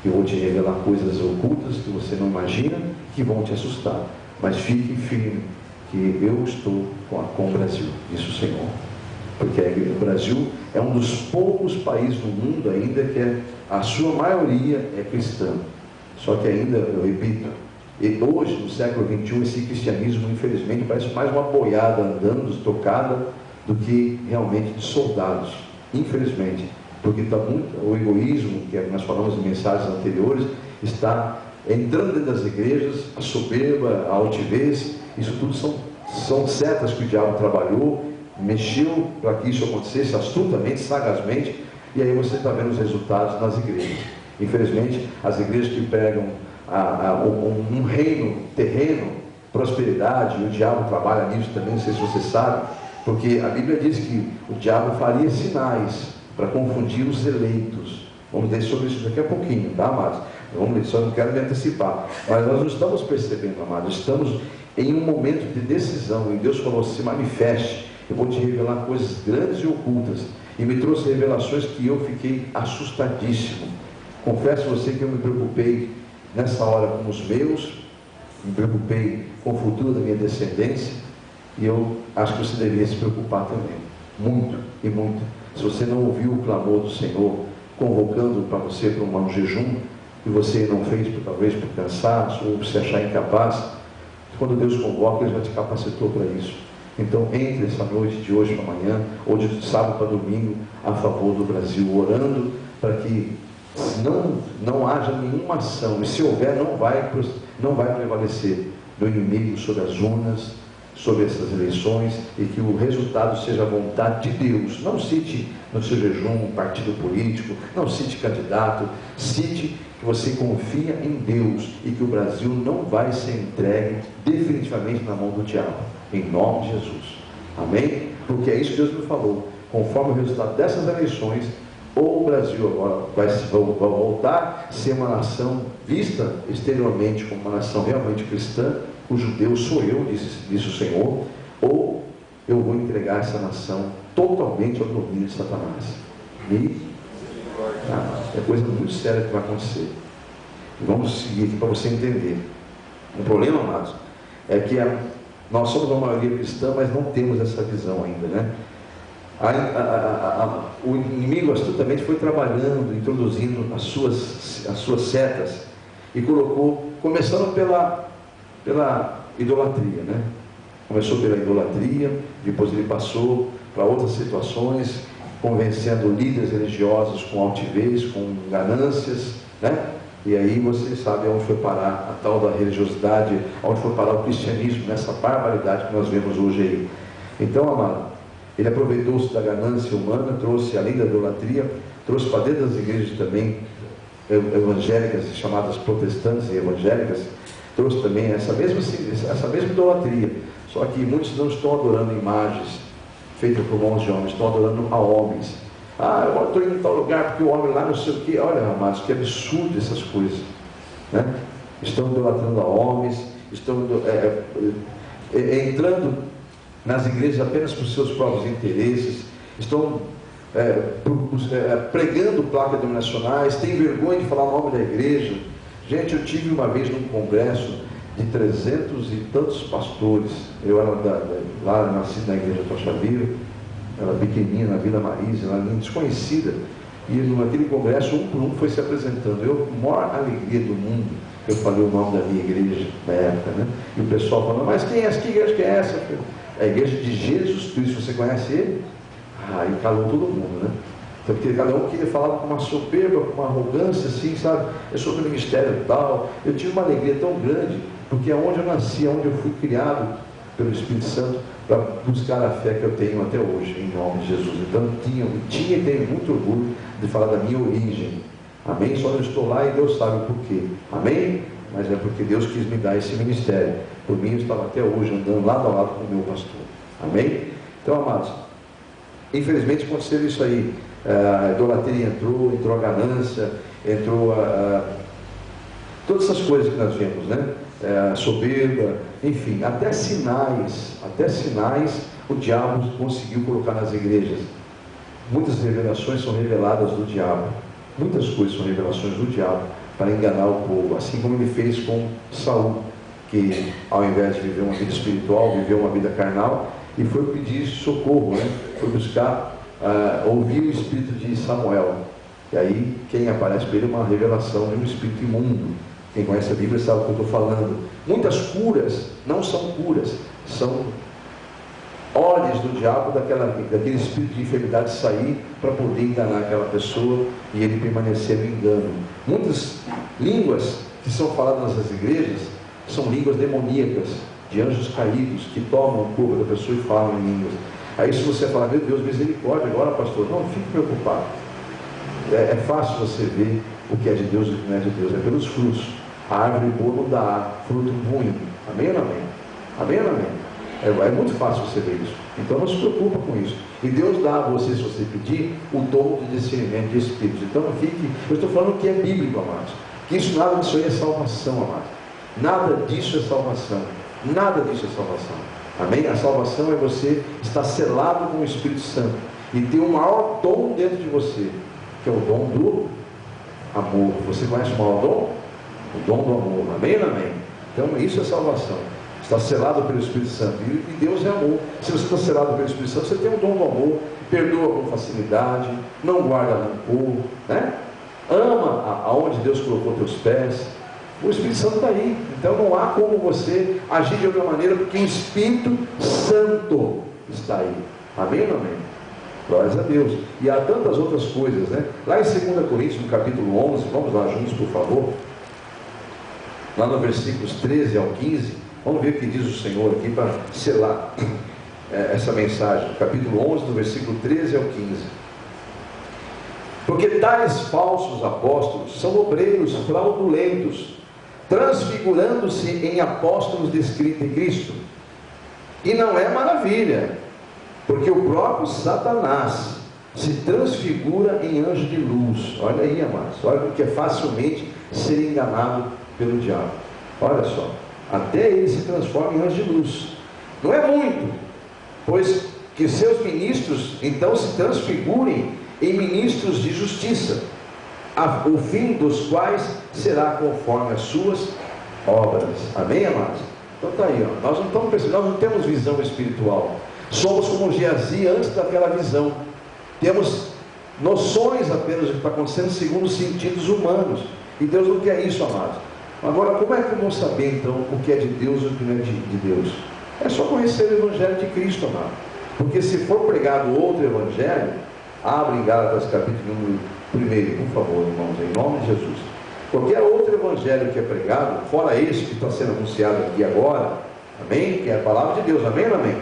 Eu vou te revelar coisas ocultas que você não imagina, que vão te assustar, mas fique firme, que eu estou com o Brasil, disse o Senhor. porque o Brasil é um dos poucos países do mundo ainda que a sua maioria é cristã. Só que ainda, eu repito, e hoje, no século XXI, esse cristianismo, infelizmente, parece mais uma boiada andando, estocada, do que realmente de soldados, infelizmente, porque está muito, o egoísmo, que nós falamos em mensagens anteriores, está entrando dentro das igrejas, a soberba, a altivez, isso tudo são setas que o diabo trabalhou, mexeu para que isso acontecesse astutamente, sagazmente, e aí você está vendo os resultados nas igrejas. Infelizmente, as igrejas que pregam um reino terreno, prosperidade, e o diabo trabalha nisso também, não sei se você sabe, porque a Bíblia diz que o diabo faria sinais para confundir os eleitos. Vamos ler sobre isso daqui a pouquinho, tá, amados? Vamos ler, só não quero me antecipar. Mas nós não estamos percebendo, amados, estamos em um momento de decisão, e Deus falou: se manifeste, eu vou te revelar coisas grandes e ocultas. E me trouxe revelações que eu fiquei assustadíssimo. Confesso a você que eu me preocupei nessa hora com os meus, me preocupei com o futuro da minha descendência, e eu acho que você deveria se preocupar também, muito e muito. Se você não ouviu o clamor do Senhor, convocando para você para um jejum, e você não fez, talvez por cansaço, ou por se achar incapaz, quando Deus convoca, Ele já te capacitou para isso. Então, entre essa noite de hoje para amanhã, ou de sábado para domingo, a favor do Brasil, orando para que não haja nenhuma ação, e se houver, não vai prevalecer do inimigo sobre as urnas, sobre essas eleições, e que o resultado seja a vontade de Deus. Não cite no seu jejum um partido político, não cite candidato, cite que você confia em Deus e que o Brasil não vai ser entregue definitivamente na mão do diabo, em nome de Jesus, amém? Porque é isso que Deus me falou. Conforme o resultado dessas eleições, ou o Brasil agora vai voltar a ser uma nação vista exteriormente como uma nação realmente cristã, o judeu sou eu, disse o Senhor, ou eu vou entregar essa nação totalmente ao domínio de Satanás. É coisa muito séria que vai acontecer. Vamos seguir aqui para você entender. O problema, amados, é que nós somos uma maioria cristã, mas não temos essa visão ainda, né? O inimigo astutamente foi trabalhando, introduzindo as suas setas, e colocou, começando pela idolatria, né? Começou pela idolatria, depois ele passou para outras situações, convencendo líderes religiosos com altivez, com ganâncias, né? E aí você sabe onde foi parar a tal da religiosidade, onde foi parar o cristianismo, nessa barbaridade que nós vemos hoje aí. Então, amado, ele aproveitou-se da ganância humana, trouxe, além da idolatria, trouxe para dentro das igrejas também evangélicas, chamadas protestantes e evangélicas, trouxe também essa mesma idolatria, só que muitos não estão adorando imagens feitas por mãos de homens, estão adorando a homens. Eu estou indo em tal lugar porque o homem lá não sei o que. Olha, amados, que absurdo essas coisas, né? Estão idolatrando a homens, estão entrando nas igrejas apenas por seus próprios interesses, estão pregando placas denominacionais, têm vergonha de falar o nome da igreja. Gente, eu tive uma vez num congresso de 300 e tantos pastores. Eu era lá, nasci na igreja Tochaveira, era pequenininha, na Vila Marisa, lá desconhecida, e naquele congresso, um por um, foi se apresentando. Eu, com a maior alegria do mundo, eu falei o nome da minha igreja na época, né? E o pessoal falando: mas quem é essa? Que igreja que é essa? É a igreja de Jesus Cristo. Você conhece ele? Aí calou todo mundo, né? Então, porque cada um queria falar com uma soberba, com uma arrogância, assim, sabe? Eu sou do ministério tal. Eu tive uma alegria tão grande, porque é onde eu nasci, é onde eu fui criado pelo Espírito Santo, para buscar a fé que eu tenho até hoje, em nome de Jesus. Então, tinha e tenho muito orgulho de falar da minha origem. Amém? Só não estou lá e Deus sabe o porquê. Amém? Mas é porque Deus quis me dar esse ministério. Por mim, eu estava até hoje andando lado a lado com o meu pastor. Amém? Então, amados, infelizmente aconteceu isso aí. A idolatria entrou a ganância, entrou todas essas coisas que nós vemos, né? Soberba, enfim, até sinais o diabo conseguiu colocar nas igrejas. Muitas revelações são reveladas do diabo, muitas coisas são revelações do diabo para enganar o povo, assim como ele fez com Saul, que ao invés de viver uma vida espiritual, viveu uma vida carnal, e foi pedir socorro, né? Foi buscar, ouvir o espírito de Samuel. E aí, quem aparece para ele é uma revelação de um espírito imundo. Quem conhece a Bíblia sabe o que eu estou falando. Muitas curas não são curas, são olhos do diabo, daquele espírito de enfermidade sair para poder enganar aquela pessoa e ele permanecer no engano. Muitas línguas que são faladas nas igrejas são línguas demoníacas, de anjos caídos, que tomam o corpo da pessoa e falam em línguas. Aí se você falar, meu Deus, misericórdia agora, pastor, não fique preocupado. É fácil você ver o que é de Deus e o que não é de Deus, é pelos frutos. A árvore boa não dá fruto ruim. Amém ou não amém? Amém ou não amém? É muito fácil você ver isso. Então não se preocupa com isso. E Deus dá a você, se você pedir, o dom de discernimento de espíritos. Então não fique. Eu estou falando que é bíblico, amados. Que isso, nada disso aí é salvação, amados. Nada disso é salvação. Nada disso é salvação. Amém? A salvação é você estar selado com o Espírito Santo e ter o maior dom dentro de você, que é o dom do amor. Você conhece o maior dom? O dom do amor. Amém ou não amém? Então isso é salvação. Está selado pelo Espírito Santo. E Deus é amor. Se você está selado pelo Espírito Santo, você tem o dom do amor. Perdoa com facilidade. Não guarda rancor, né? Ama aonde Deus colocou teus pés. O Espírito Santo está aí. Então não há como você agir de outra maneira, porque o Espírito Santo está aí. Amém ou não amém? Glórias a Deus. E há tantas outras coisas, né? Lá em 2 Coríntios, no capítulo 11, vamos lá juntos, por favor. Lá no versículos 13 ao 15, vamos ver o que diz o Senhor aqui para selar essa mensagem. Capítulo 11, do versículo 13 ao 15. Porque tais falsos apóstolos são obreiros fraudulentos, transfigurando-se em apóstolos descritos em Cristo. E não é maravilha, porque o próprio Satanás se transfigura em anjo de luz. Olha aí, amados, olha porque é facilmente ser enganado pelo diabo. Olha só, até ele se transforma em anjo de luz. Não é muito, pois que seus ministros então se transfigurem em ministros de justiça, o fim dos quais será conforme as suas obras. Amém, amados? Então está aí, ó. Nós não estamos pensando, nós não temos visão espiritual. Somos como Geazi antes daquela visão. Temos noções apenas do que está acontecendo segundo os sentidos humanos. E Deus não quer isso, amados. Agora, como é que eu vou saber então o que é de Deus e o que não é de Deus? É só conhecer o Evangelho de Cristo, amado. Porque se for pregado outro Evangelho, abre em Gálatas capítulo número 1, por favor, irmãos, em nome de Jesus. Qualquer outro Evangelho que é pregado, fora esse que está sendo anunciado aqui agora, amém? Que é a palavra de Deus, amém ou amém?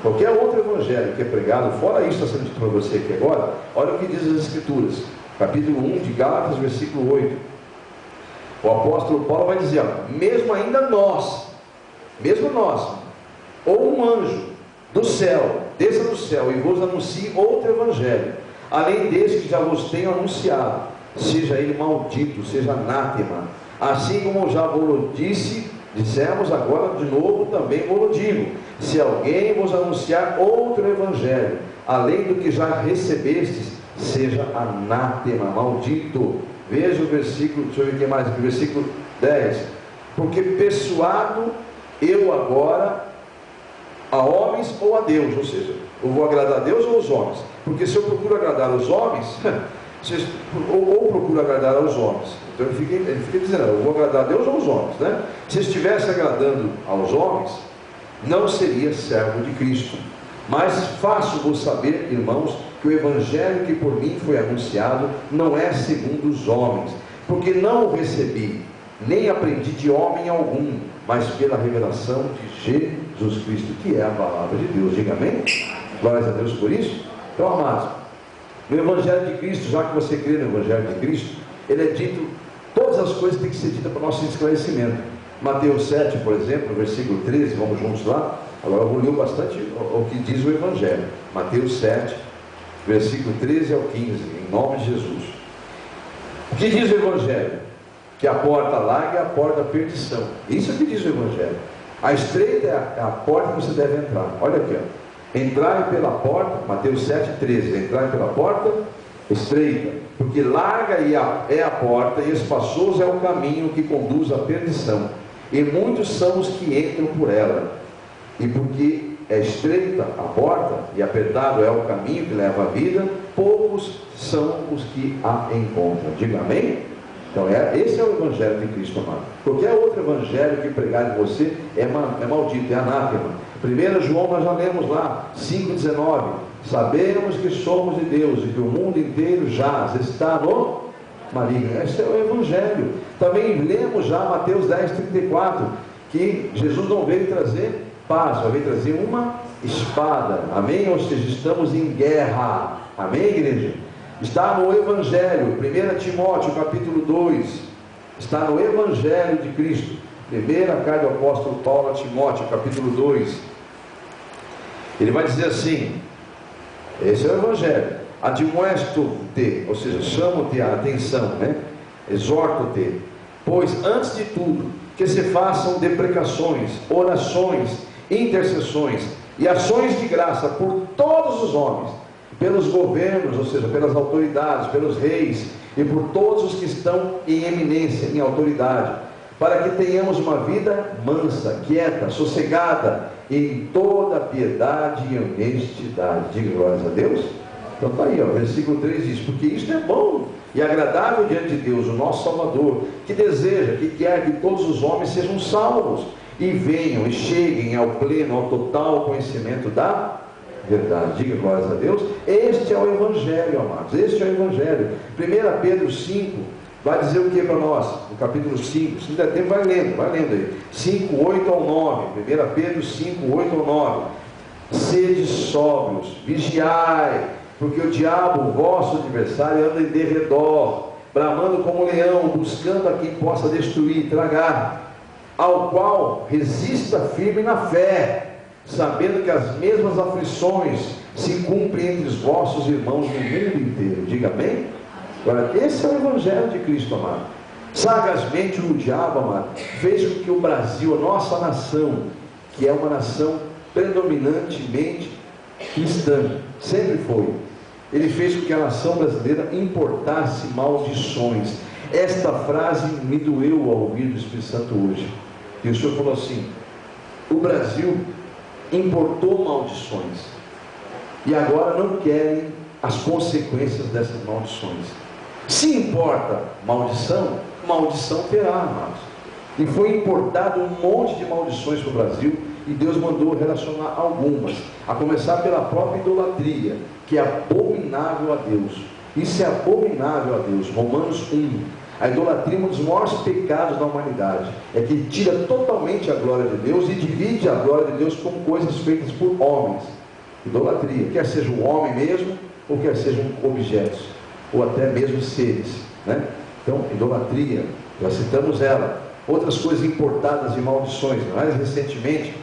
Qualquer outro Evangelho que é pregado, fora isso que está sendo dito para você aqui agora, olha o que diz as Escrituras, capítulo 1 de Gálatas, versículo 8. O apóstolo Paulo vai dizer, ó, mesmo ainda nós, ou um anjo do céu, desça do céu e vos anuncie outro Evangelho, além desse que já vos tenho anunciado, seja ele maldito, seja anátema, assim como já vos dissemos, agora de novo também vos digo, se alguém vos anunciar outro Evangelho, além do que já recebestes, seja anátema, maldito. Veja o versículo, deixa eu ver o que mais aqui, versículo 10. Porque persuado eu agora a homens ou a Deus, ou seja, eu vou agradar a Deus ou aos homens? Porque se eu procuro agradar aos homens, ou procuro agradar aos homens, então ele fica dizendo, eu vou agradar a Deus ou aos homens, né? Se estivesse agradando aos homens, não seria servo de Cristo. Mas faço-vos saber, irmãos, que o Evangelho que por mim foi anunciado não é segundo os homens, porque não o recebi, nem aprendi de homem algum, mas pela revelação de Jesus Cristo, que é a palavra de Deus. Diga amém? Glórias a Deus por isso. Então, amados, no Evangelho de Cristo, já que você crê no Evangelho de Cristo, ele é dito, todas as coisas têm que ser ditas para o nosso esclarecimento. Mateus 7, por exemplo, versículo 13, vamos juntos lá. Agora eu vou ler bastante o que diz o Evangelho. Mateus 7, versículo 13 ao 15, em nome de Jesus. O que diz o Evangelho? Que a porta larga é a porta da perdição. Isso é o que diz o Evangelho. A estreita é a porta que você deve entrar. Olha aqui, ó. Entrarem pela porta, Mateus 7, 13. Entrarem pela porta estreita, porque larga é a porta e espaçoso é o caminho que conduz à perdição, e muitos são os que entram por ela. E porque é estreita a porta e apertado é o caminho que leva à vida, poucos são os que a encontram. Diga amém? Então esse é o Evangelho de Cristo, amado. Qualquer outro Evangelho que pregar em você é maldito, é anátema. 1 João nós já lemos lá, 5,19. Sabemos que somos de Deus e que o mundo inteiro jaz, está no maligno. Esse é o Evangelho. Também lemos já Mateus 10,34, que Jesus não veio trazer paz, só veio trazer uma espada. Amém? Ou seja, estamos em guerra. Amém, igreja? Está no Evangelho, 1 Timóteo capítulo 2, está no Evangelho de Cristo. Primeira carta do apóstolo Paulo a Timóteo, capítulo 2. Ele vai dizer assim, esse é o Evangelho: admoesto-te, ou seja, chamo-te a atenção, né? Exorto-te, pois antes de tudo, que se façam deprecações, orações, intercessões e ações de graça por todos os homens, pelos governos, ou seja, pelas autoridades, pelos reis e por todos os que estão em eminência, em autoridade, para que tenhamos uma vida mansa, quieta, sossegada, em toda piedade e honestidade. Diga glórias a Deus. Então está aí, ó, versículo 3 diz: porque isto é bom e agradável diante de Deus, o nosso Salvador, que deseja, que quer que todos os homens sejam salvos e venham e cheguem ao pleno, ao total conhecimento da verdade. Diga glórias a Deus. Este é o Evangelho, amados, este é o Evangelho. 1 Pedro 5 vai dizer o que para nós? No capítulo 5, se não der tempo vai lendo aí, 5, 8 ao 9, 1 Pedro 5, 8 ao 9. Sede sóbrios, vigiai, porque o diabo, o vosso adversário, anda em derredor, bramando como leão, buscando a quem possa destruir, tragar, ao qual resista firme na fé, sabendo que as mesmas aflições se cumprem entre os vossos irmãos no mundo inteiro. Diga amém? Agora, esse é o Evangelho de Cristo, amado. Sagazmente o diabo, amado, fez com que o Brasil, a nossa nação, que é uma nação predominantemente cristã, sempre foi, ele fez com que a nação brasileira importasse maldições. Esta frase me doeu ao ouvir do Espírito Santo hoje. E o Senhor falou assim: o Brasil importou maldições e agora não querem as consequências dessas maldições. Se importa maldição, maldição terá, amados. E foi importado um monte de maldições para o Brasil, e Deus mandou relacionar algumas, a começar pela própria idolatria, que é abominável a Deus. Isso é abominável a Deus. Romanos 1. A idolatria é um dos maiores pecados da humanidade, é que tira totalmente a glória de Deus e divide a glória de Deus com coisas feitas por homens. Idolatria, quer seja um homem mesmo, ou quer sejam objetos, ou até mesmo seres, né? Então, idolatria, já citamos ela. Outras coisas importadas de maldições. Mais recentemente,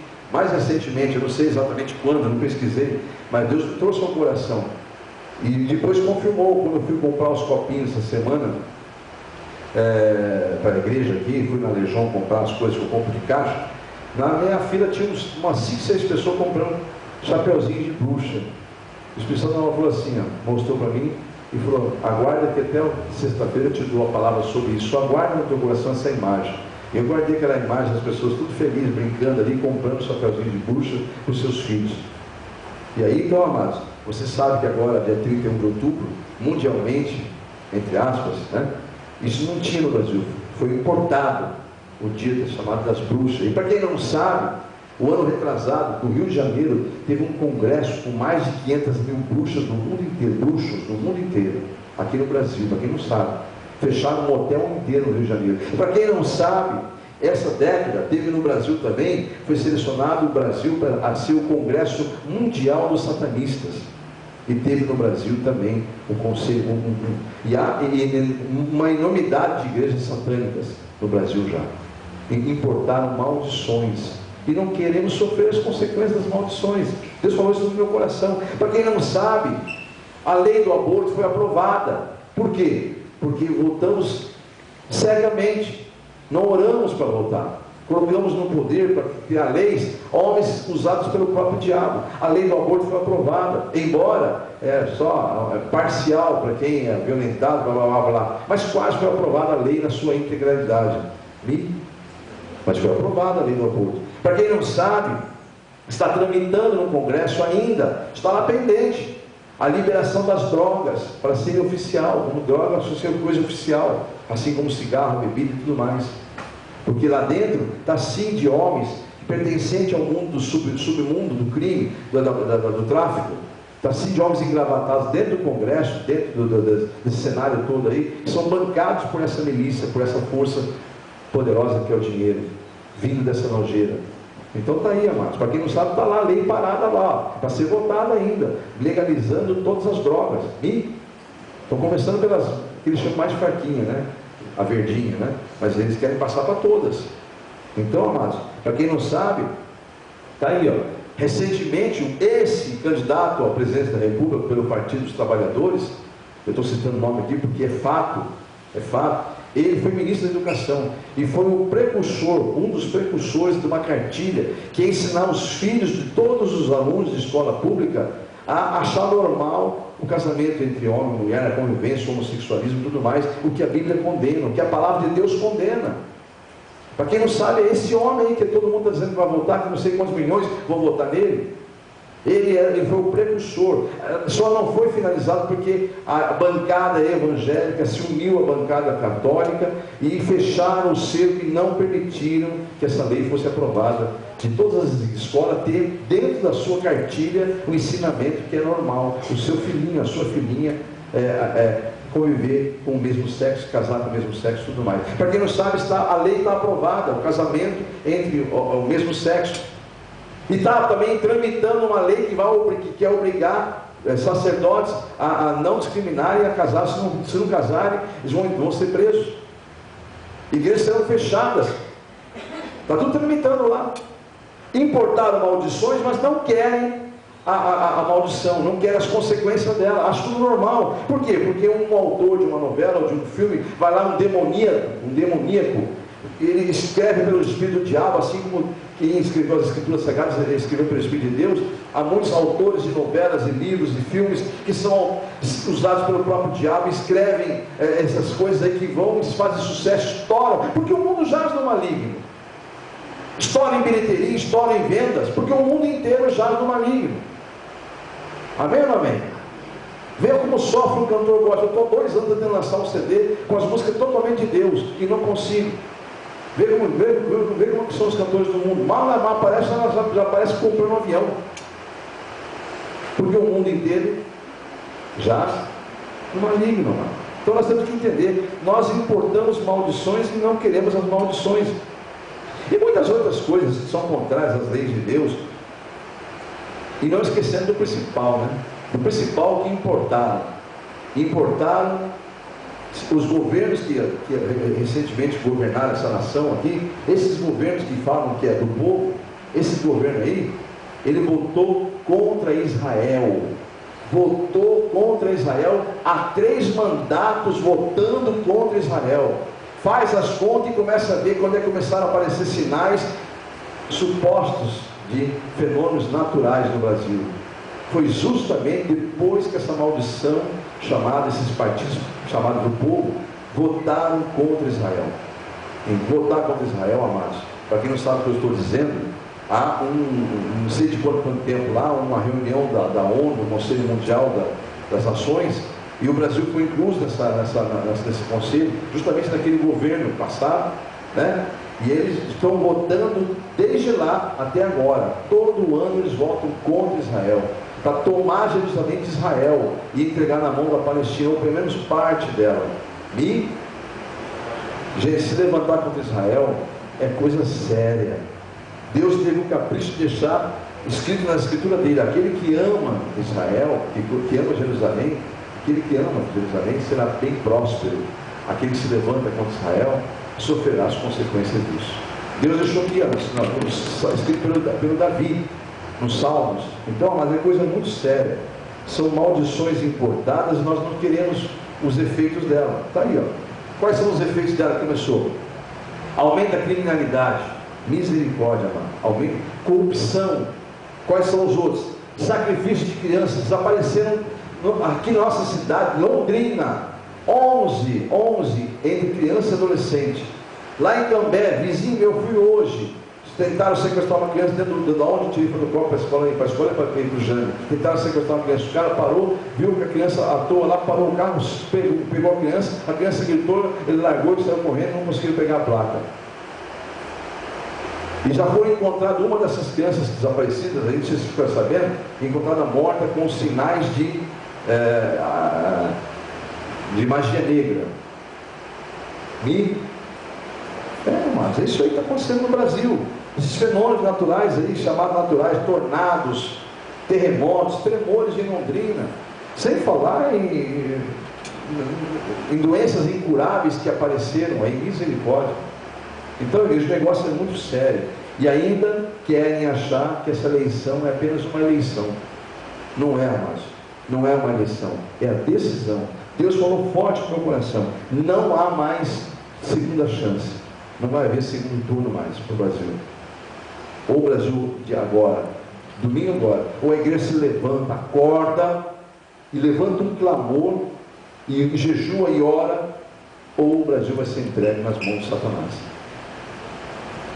eu não sei exatamente quando, eu não pesquisei, mas Deus me trouxe ao coração, e depois confirmou, quando eu fui comprar os copinhos essa semana, para a igreja aqui, fui na Legião comprar as coisas que eu compro de caixa. Na minha fila tinha umas 5, 6 pessoas comprando chapeuzinho de bruxa. O Espírito Santo falou assim, ó, mostrou para mim e falou: aguarda que até sexta-feira eu te dou a palavra sobre isso. Só aguarda no teu coração essa imagem. Eu guardei aquela imagem das pessoas tudo felizes, brincando ali, comprando chapeuzinho de bruxa para os seus filhos. E aí, então, amados, você sabe que agora, dia 31 de outubro, mundialmente, entre aspas, né, isso não tinha no Brasil, foi importado o dia chamado das bruxas. E para quem não sabe, o ano retrasado, no Rio de Janeiro, teve um congresso com mais de 500 mil bruxas no mundo inteiro, bruxos no mundo inteiro, aqui no Brasil. Para quem não sabe, fecharam um hotel inteiro no Rio de Janeiro. Para quem não sabe, essa década teve no Brasil também, foi selecionado o Brasil para ser o Congresso Mundial dos Satanistas. E teve no Brasil também o conselho, e há uma enormidade de igrejas satânicas no Brasil já. E importaram maldições. E não queremos sofrer as consequências das maldições. Deus falou isso no meu coração. Para quem não sabe, a lei do aborto foi aprovada. Por quê? Porque votamos cegamente. Não oramos para votar. Colocamos no poder para criar leis, homens usados pelo próprio diabo. A lei do aborto foi aprovada, embora só parcial para quem é violentado, blá blá blá blá, mas quase foi aprovada a lei na sua integralidade. Mas foi aprovada a lei do aborto. Para quem não sabe, Está tramitando no Congresso ainda, está lá pendente a liberação das drogas para ser oficial, como droga ser coisa oficial, assim como cigarro, bebida e tudo mais. Porque lá dentro está sim de homens pertencentes ao mundo do submundo, do crime, do tráfico. Está sim de homens engravatados dentro do Congresso, dentro desse cenário todo aí, que são bancados por essa milícia, por essa força poderosa que é o dinheiro, vindo dessa nojeira. Então está aí, amados. Para quem não sabe, está lá a lei parada lá, para ser votada ainda, legalizando todas as drogas. E estão começando pelas que eles chamam mais de fraquinha, né? A verdinha, né? Mas eles querem passar para todas. Então, amados, para quem não sabe, está aí, ó. Recentemente, esse candidato à presidência da República pelo Partido dos Trabalhadores, eu estou citando o nome aqui porque é fato, ele foi ministro da Educação e foi o precursor, um dos precursores de uma cartilha que ia ensinar os filhos de todos os alunos de escola pública a achar normal o casamento entre homem e mulher, a convivência, o homossexualismo e tudo mais, o que a Bíblia condena, o que a palavra de Deus condena. Para quem não sabe, é esse homem aí que todo mundo está dizendo que vai votar, que não sei quantos milhões vão votar nele. Ele foi o precursor. Só não foi finalizado porque a bancada evangélica se uniu à bancada católica e fecharam o cerco e não permitiram que essa lei fosse aprovada. De todas as escolas ter dentro da sua cartilha o ensinamento que é normal. O seu filhinho, a sua filhinha conviver com o mesmo sexo, casar com o mesmo sexo e tudo mais. Para quem não sabe, a lei está aprovada, o casamento entre o mesmo sexo. E está também tramitando uma lei que quer obrigar sacerdotes a não discriminarem, a casar. Se não casarem, eles vão ser presos. Igrejas serão fechadas. Está tudo tramitando lá. Importaram maldições, mas não querem a maldição, não querem as consequências dela. Acho tudo normal. Por quê? Porque um autor de uma novela ou de um filme vai lá, um demoníaco, ele escreve pelo Espírito do Diabo, assim como quem escreveu as Escrituras Sagradas escreveu pelo Espírito de Deus. Há muitos autores de novelas e livros e filmes que são usados pelo próprio diabo, escrevem essas coisas aí que vão e fazem sucesso, estouram, porque o mundo jaz no maligno. Estoura em bilheteria, estoura em vendas, porque o mundo inteiro jaz no maligno. Amém ou não amém? Veja como sofre um cantor gospel. Eu estou 2 anos tentando lançar um CD com as músicas totalmente de Deus e não consigo. Veja como são os cantores do mundo. Mal aparece, já aparece comprando um avião. Porque o mundo inteiro jaz no maligno. Mano. Então nós temos que entender, nós importamos maldições e não queremos as maldições. E muitas outras coisas que são contrárias às leis de Deus. E não esquecendo do principal, né? Do principal que importaram os governos que recentemente governaram essa nação aqui. Esses governos que falam que é do povo, esse governo aí, ele votou contra Israel. Votou contra Israel, há 3 mandatos votando contra Israel. Faz as contas e começa a ver quando começaram a aparecer sinais supostos de fenômenos naturais no Brasil. Foi justamente depois que essa maldição chamada, esses partidos chamados do povo, votaram contra Israel. Em votar contra Israel, amados, para quem não sabe o que eu estou dizendo, há não sei de quanto tempo lá, uma reunião da ONU, do Conselho Mundial das Nações, e o Brasil foi incluso nesse conselho, justamente naquele governo passado, né? E eles estão votando desde lá até agora. Todo ano eles votam contra Israel, para tomar Jerusalém de Israel e entregar na mão da Palestina, ou pelo menos parte dela. E se levantar contra Israel é coisa séria. Deus teve o capricho de deixar escrito na escritura dele: aquele que ama Israel, que ama Jerusalém, aquele que ama Jerusalém será bem próspero. Aquele que se levanta contra Israel sofrerá as consequências disso. Deus deixou aqui, escrito pelo Davi, nos Salmos. Então, mas é coisa muito séria. São maldições importadas e nós não queremos os efeitos dela. Está aí, ó. Quais são os efeitos dela? Começou. Aumenta a criminalidade. Misericórdia, mano. Aumenta. Corrupção. Quais são os outros? Sacrifício de crianças. Desapareceram aqui na nossa cidade, Londrina, 11 entre criança e adolescente. Lá em Cambé, vizinho meu, fui hoje, Tentaram sequestrar uma criança dentro de onde tinha ido para a escola, para ir para o Jânio. Tentaram sequestrar uma criança. O cara parou, viu que a criança à toa lá, parou o carro, pegou a criança gritou, ele largou e saiu correndo, não conseguiu pegar a placa. E já foi encontrada uma dessas crianças desaparecidas, aí vocês ficam sabendo, encontrada morta com sinais de magia negra. Mas isso aí está acontecendo no Brasil. Esses fenômenos naturais aí, chamados naturais, tornados, terremotos, tremores em Londrina, sem falar em doenças incuráveis que apareceram aí, misericórdia. Então, o negócio é muito sério. E ainda querem achar que essa eleição é apenas uma eleição. Não é, amados. Não é uma eleição. É a decisão. Deus falou forte no meu coração. Não há mais segunda chance. Não vai haver segundo turno mais para o Brasil. Ou o Brasil de agora, domingo agora, ou a igreja se levanta, acorda e levanta um clamor e jejua e ora, ou o Brasil vai ser entregue nas mãos de Satanás.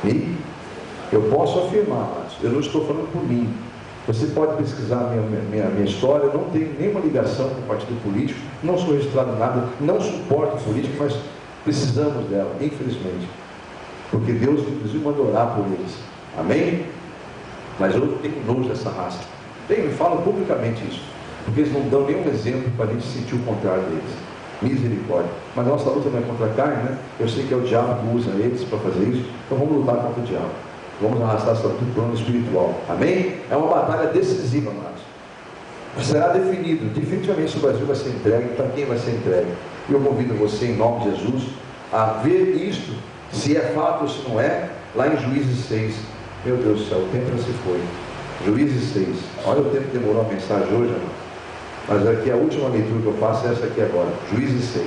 E eu posso afirmar, mas eu não estou falando por mim. Você pode pesquisar minha história. Eu não tenho nenhuma ligação com o partido político, não sou registrado em nada, não suporto política, mas precisamos dela, infelizmente, porque Deus inclusive mandou orar por eles. Amém? Mas eu tenho nojo dessa raça. Me falam publicamente isso, porque eles não dão nenhum exemplo para a gente sentir o contrário deles. Misericórdia. Mas a nossa luta não é contra a carne, né? Eu sei que é o diabo que usa eles para fazer isso. Então vamos lutar contra o diabo. Vamos arrastar essa luta para o plano espiritual. Amém? É uma batalha decisiva, amados. Será definido definitivamente se o Brasil vai ser entregue, para quem vai ser entregue. E eu convido você, em nome de Jesus, a ver isto, se é fato ou se não é, lá em Juízes 6. Meu Deus do céu, o tempo já se foi. Juízes 6. Olha o tempo que demorou a mensagem hoje, irmão. Mas aqui a última leitura que eu faço é essa aqui agora. Juízes 6.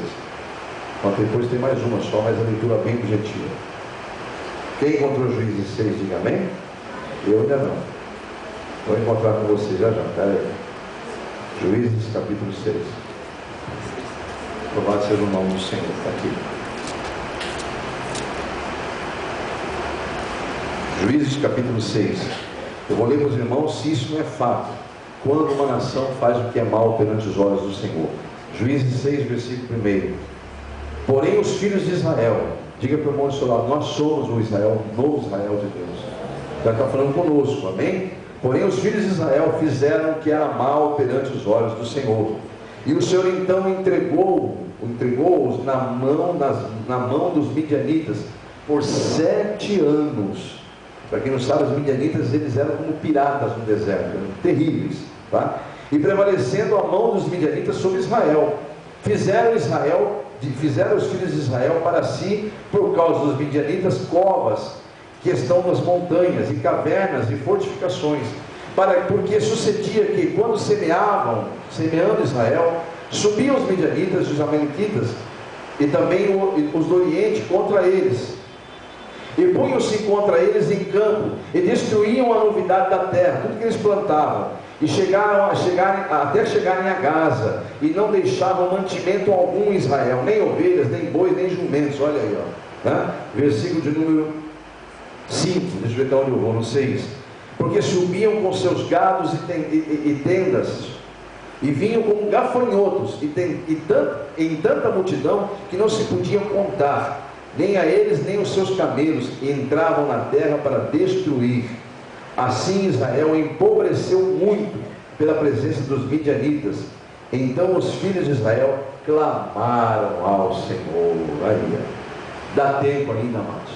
Então, depois tem mais uma só, mas a leitura bem objetiva. Quem encontrou Juízes 6, diga amém. Eu ainda não. Vou encontrar com você já. Pera aí. Juízes capítulo 6. Louvado seja o nome do Senhor. Está aqui. Juízes capítulo 6. Eu vou ler para os irmãos se isso não é fato. Quando uma nação faz o que é mal perante os olhos do Senhor. Juízes 6, versículo 1. Porém os filhos de Israel, diga para o irmão do seu lado, nós somos o Israel, o novo Israel de Deus. Já está falando conosco, amém? Porém os filhos de Israel fizeram o que era mal perante os olhos do Senhor. E o Senhor então entregou-os na mão dos midianitas por 7 anos. Para quem não sabe, os midianitas, eles eram como piratas no deserto, eram terríveis, tá? E prevalecendo a mão dos midianitas sobre Israel, fizeram os filhos de Israel para si, por causa dos midianitas, covas que estão nas montanhas, e cavernas e fortificações, porque sucedia que quando semeando Israel, subiam os midianitas e os amalequitas, e também os do Oriente contra eles, e punham-se contra eles em campo, e destruíam a novidade da terra, tudo que eles plantavam, e até chegarem a Gaza, e não deixavam mantimento algum em Israel, nem ovelhas, nem bois, nem jumentos. Olha aí, ó, né? Versículo de número 5, deixa eu ver até onde eu vou, no 6. Porque subiam com seus gados e tendas, e vinham como gafanhotos, em tanta multidão que não se podiam contar, nem a eles nem os seus camelos, e entravam na terra para destruir. Assim Israel empobreceu muito pela presença dos midianitas. Então os filhos de Israel clamaram ao Senhor. Aí, dá tempo ainda, amados.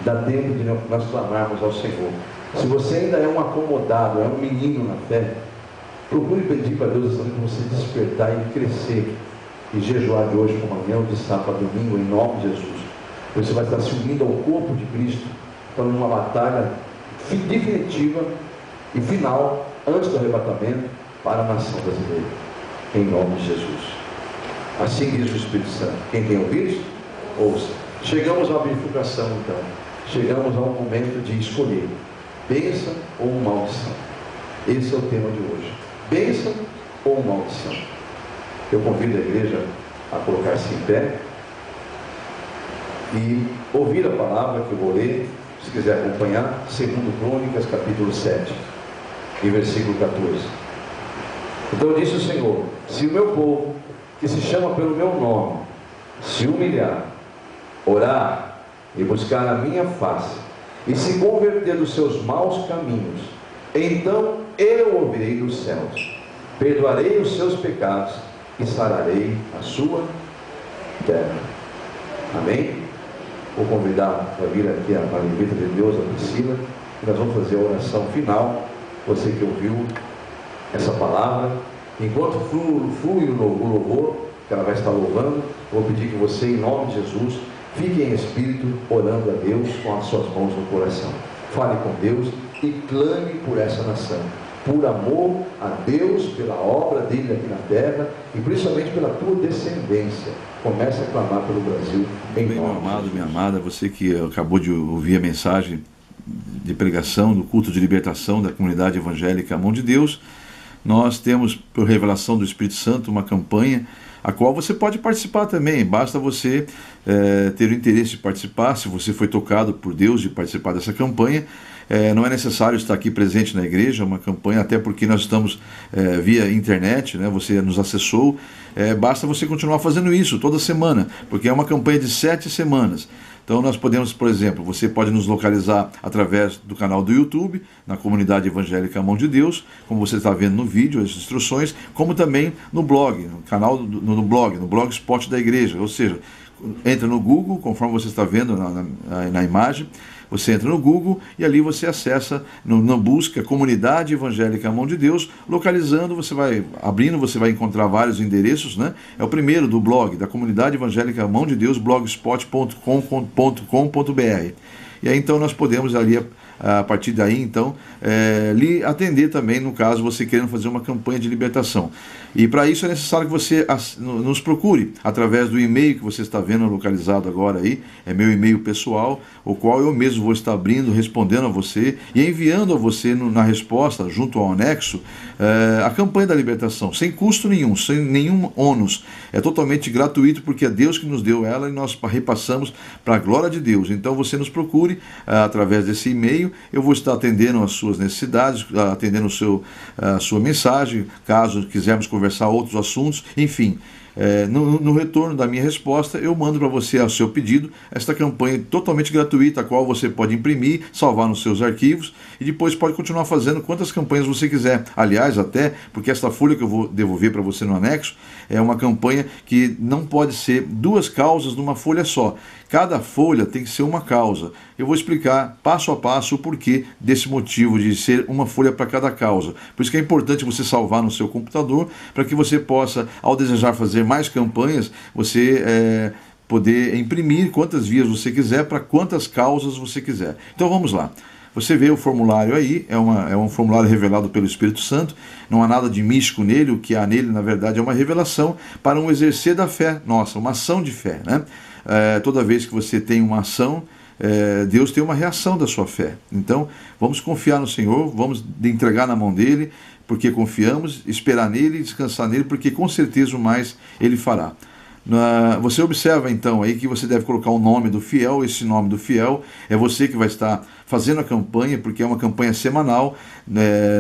Dá tempo de nós clamarmos ao Senhor. Se você ainda é um acomodado, é um menino na fé, procure pedir para Deus para você despertar e crescer, e jejuar de hoje para amanhã, de sábado a domingo, em nome de Jesus. Você vai estar se unindo ao corpo de Cristo para uma batalha definitiva e final, antes do arrebatamento, para a nação brasileira, em nome de Jesus. Assim diz o Espírito Santo. Quem tem ouvidos, ouça. Chegamos à bifurcação, então. Chegamos ao momento de escolher: bênção ou maldição. Esse é o tema de hoje: bênção ou maldição. Eu convido a igreja a colocar-se em pé e ouvir a palavra que eu vou ler. se quiser acompanhar, 2 Crônicas, capítulo 7, e versículo 14. Então disse o Senhor: se o meu povo, que se chama pelo meu nome, se humilhar, orar e buscar a minha face, e se converter dos seus maus caminhos, então eu ouvirei dos céus, perdoarei os seus pecados e sararei a sua terra. Amém? Vou convidar para vir aqui a levita de Deus, a Priscila, e nós vamos fazer a oração final. Você que ouviu essa palavra, enquanto flui o louvor, que ela vai estar louvando, vou pedir que você, em nome de Jesus, fique em espírito, orando a Deus com as suas mãos no coração. Fale com Deus e clame por essa nação, por amor a Deus, pela obra dele aqui na terra e principalmente pela tua descendência. Comece a clamar pelo Brasil em nome. Meu amado, minha amada, você que acabou de ouvir a mensagem de pregação do culto de libertação da comunidade evangélica A Mão de Deus, nós temos, por revelação do Espírito Santo, uma campanha a qual você pode participar também. Basta você ter o interesse de participar. Se você foi tocado por Deus de participar dessa campanha, não é necessário estar aqui presente na igreja. É uma campanha, até porque nós estamos via internet, né? Você nos acessou. Basta você continuar fazendo isso toda semana, porque é uma campanha de 7 semanas. Então nós podemos, por exemplo, você pode nos localizar através do canal do YouTube, na comunidade evangélica A Mão de Deus, como você está vendo no vídeo, as instruções, como também no blog, no canal, no blogspot da igreja. Ou seja, entra no Google, conforme você está vendo na imagem, você entra no Google e ali você acessa, na busca Comunidade Evangélica A Mão de Deus, localizando, você vai abrindo, você vai encontrar vários endereços, né? É o primeiro do blog, da Comunidade Evangélica A Mão de Deus, blogspot.com.br. E aí então nós podemos ali, a partir daí então, lhe atender também, no caso você querendo fazer uma campanha de libertação. E para isso é necessário que você nos procure através do e-mail que você está vendo localizado agora aí, é meu e-mail pessoal, o qual eu mesmo vou estar abrindo, respondendo a você e enviando a você na resposta, junto ao anexo, a campanha da libertação, sem custo nenhum, sem nenhum ônus. É totalmente gratuito, porque é Deus que nos deu ela e nós repassamos para a glória de Deus. Então você nos procure através desse e-mail, eu vou estar atendendo as suas necessidades, atendendo a sua mensagem, caso quisermos conversar outros assuntos, enfim. No retorno da minha resposta, eu mando para você, ao seu pedido, esta campanha totalmente gratuita, a qual você pode imprimir, salvar nos seus arquivos e depois pode continuar fazendo quantas campanhas você quiser. Aliás, até porque esta folha que eu vou devolver para você no anexo é uma campanha que não pode ser 2 causas numa folha só. Cada folha tem que ser uma causa. Eu vou explicar passo a passo o porquê desse motivo de ser uma folha para cada causa. Por isso que é importante você salvar no seu computador, para que você possa, ao desejar fazer mais campanhas, você poder imprimir quantas vias você quiser, para quantas causas você quiser. Então vamos lá. Você vê o formulário aí, é um formulário revelado pelo Espírito Santo, não há nada de místico nele, o que há nele, na verdade, é uma revelação para um exercer da fé nossa, uma ação de fé, né? Toda vez que você tem uma ação, Deus tem uma reação da sua fé. Então, vamos confiar no Senhor, vamos entregar na mão dele, porque confiamos, esperar nele, descansar nele, porque com certeza o mais ele fará. Você observa então aí que você deve colocar o nome do fiel. Esse nome do fiel é você que vai estar fazendo a campanha, porque é uma campanha semanal,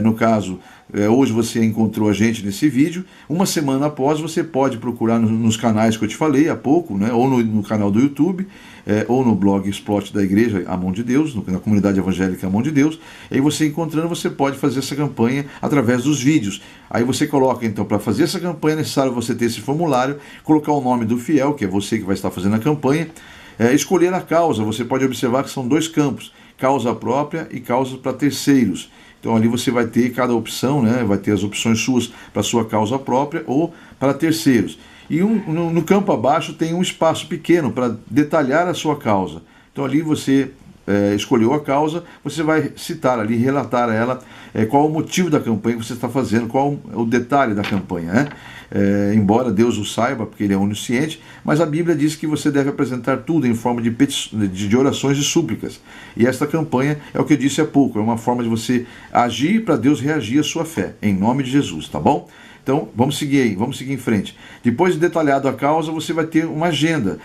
no caso, hoje você encontrou a gente nesse vídeo, uma semana após você pode procurar nos canais que eu te falei há pouco, né? Ou no canal do YouTube, ou no blogspot da igreja A Mão de Deus, na comunidade evangélica A Mão de Deus. E aí você encontrando, você pode fazer essa campanha através dos vídeos. Aí você coloca então, para fazer essa campanha é necessário você ter esse formulário, colocar o nome do fiel, que é você que vai estar fazendo a campanha, escolher a causa. Você pode observar que são 2 campos, causa própria e causa para terceiros. Então ali você vai ter cada opção, né? Vai ter as opções suas para sua causa própria ou para terceiros. E no campo abaixo tem um espaço pequeno para detalhar a sua causa. Então ali você escolheu a causa, você vai citar ali, relatar a ela qual o motivo da campanha que você está fazendo, qual o detalhe da campanha, né? embora Deus o saiba, porque Ele é onisciente, mas a Bíblia diz que você deve apresentar tudo em forma de orações e súplicas. E esta campanha é o que eu disse há pouco, é uma forma de você agir para Deus reagir à sua fé, em nome de Jesus, tá bom? Então, vamos seguir aí, vamos seguir em frente. Depois de detalhado a causa, você vai ter uma agenda,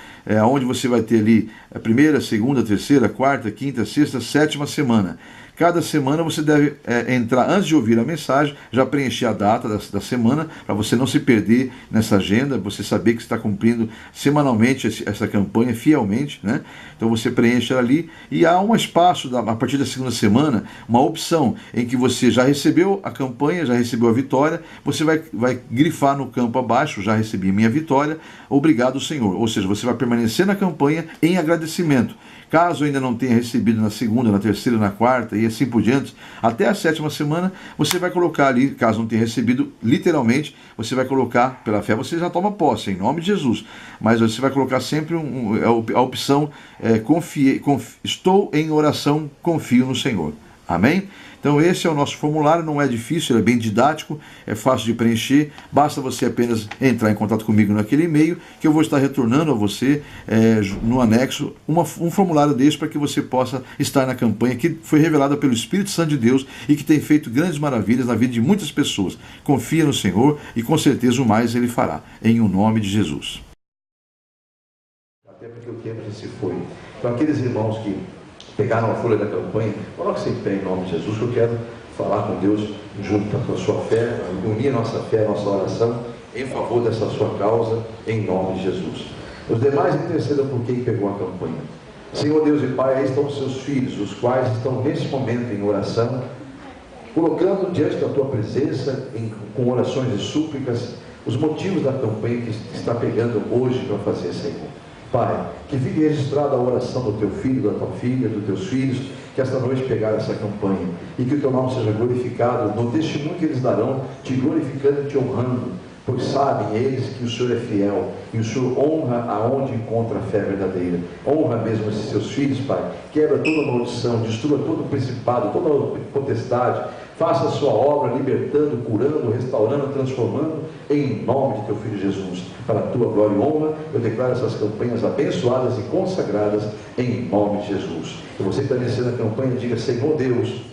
onde você vai ter ali a primeira, segunda, terceira, quarta, quinta, sexta, sétima semana. Cada semana você deve entrar, antes de ouvir a mensagem, já preencher a data da semana, para você não se perder nessa agenda, você saber que está cumprindo semanalmente essa campanha, fielmente, né? Então você preenche ela ali, e há um espaço, a partir da segunda semana, uma opção em que você já recebeu a campanha, já recebeu a vitória, você vai grifar no campo abaixo, já recebi minha vitória, obrigado Senhor. Ou seja, você vai permanecer na campanha em agradecimento. Caso ainda não tenha recebido na segunda, na terceira, na quarta e assim por diante, até a sétima semana, você vai colocar ali, caso não tenha recebido, literalmente, você vai colocar, pela fé você já toma posse, em nome de Jesus, mas você vai colocar sempre a opção, estou em oração, confio no Senhor. Amém? Então esse é o nosso formulário, não é difícil, ele é bem didático, é fácil de preencher, basta você apenas entrar em contato comigo naquele e-mail, que eu vou estar retornando a você, no anexo, um formulário desse para que você possa estar na campanha que foi revelada pelo Espírito Santo de Deus e que tem feito grandes maravilhas na vida de muitas pessoas. Confia no Senhor e com certeza o mais Ele fará, em o nome de Jesus. Até porque o tempo já se foi. Então aqueles irmãos que pegaram a folha da campanha, coloque-se em pé em nome de Jesus, que eu quero falar com Deus junto com a sua fé, unir a nossa fé, a nossa oração em favor dessa sua causa, em nome de Jesus. Os demais intercedam por quem pegou a campanha. Senhor Deus e Pai, aí estão os seus filhos, os quais estão nesse momento em oração, colocando diante da tua presença, com orações e súplicas, os motivos da campanha que está pegando hoje para fazer, Senhor. Pai, que fique registrada a oração do teu filho, da tua filha, dos teus filhos, que esta noite pegaram essa campanha, e que o teu nome seja glorificado no testemunho que eles darão, te glorificando e te honrando, pois sabem eles que o Senhor é fiel, e o Senhor honra aonde encontra a fé verdadeira. Honra mesmo esses seus filhos, Pai, quebra toda maldição, destrua todo o principado, toda a potestade, faça a sua obra libertando, curando, restaurando, transformando, em nome de teu Filho Jesus, para a tua glória e honra. Eu declaro essas campanhas abençoadas e consagradas em nome de Jesus. E você que está iniciando a campanha, diga: Senhor Deus,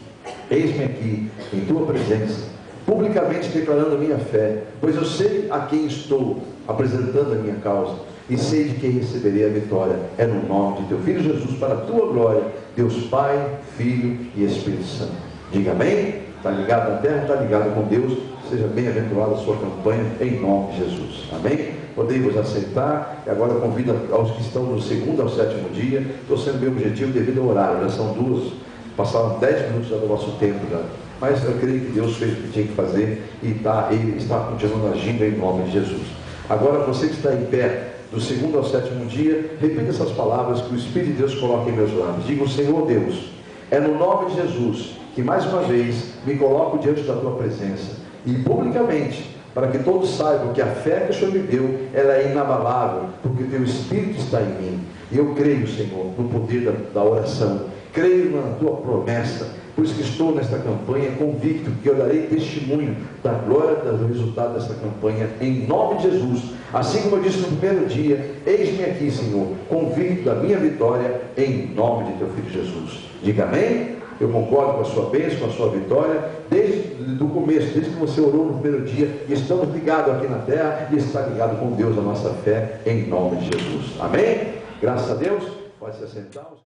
eis-me aqui em tua presença, publicamente declarando a minha fé, pois eu sei a quem estou apresentando a minha causa, e sei de quem receberei a vitória. É no nome de teu Filho Jesus, para a tua glória, Deus Pai, Filho e Espírito Santo. Diga amém. Está ligado na terra, está ligado com Deus. Seja bem-aventurada a sua campanha, em nome de Jesus. Amém? Podemos aceitar. E agora eu convido aos que estão do segundo ao sétimo dia. Estou sendo bem objetivo devido ao horário, já são 2, passaram 10 minutos do nosso tempo já. Mas eu creio que Deus fez o que tinha que fazer e Ele está continuando agindo em nome de Jesus. Agora, você que está em pé do segundo ao sétimo dia, repita essas palavras que o Espírito de Deus coloca em meus lábios. Diga: o Senhor Deus, é no nome de Jesus que mais uma vez me coloco diante da tua presença, e publicamente, para que todos saibam que a fé que o Senhor me deu, ela é inabalável, porque o teu Espírito está em mim. E eu creio, Senhor, no poder da oração, creio na tua promessa, por isso que estou nesta campanha convicto que eu darei testemunho da glória do resultado desta campanha, em nome de Jesus. Assim como eu disse no primeiro dia: eis-me aqui, Senhor, convicto da minha vitória, em nome de teu Filho Jesus. Diga amém. Eu concordo com a sua bênção, com a sua vitória, desde o começo, desde que você orou no primeiro dia, e estamos ligados aqui na terra, e está ligado com Deus a nossa fé, em nome de Jesus. Amém? Graças a Deus. Pode se assentar.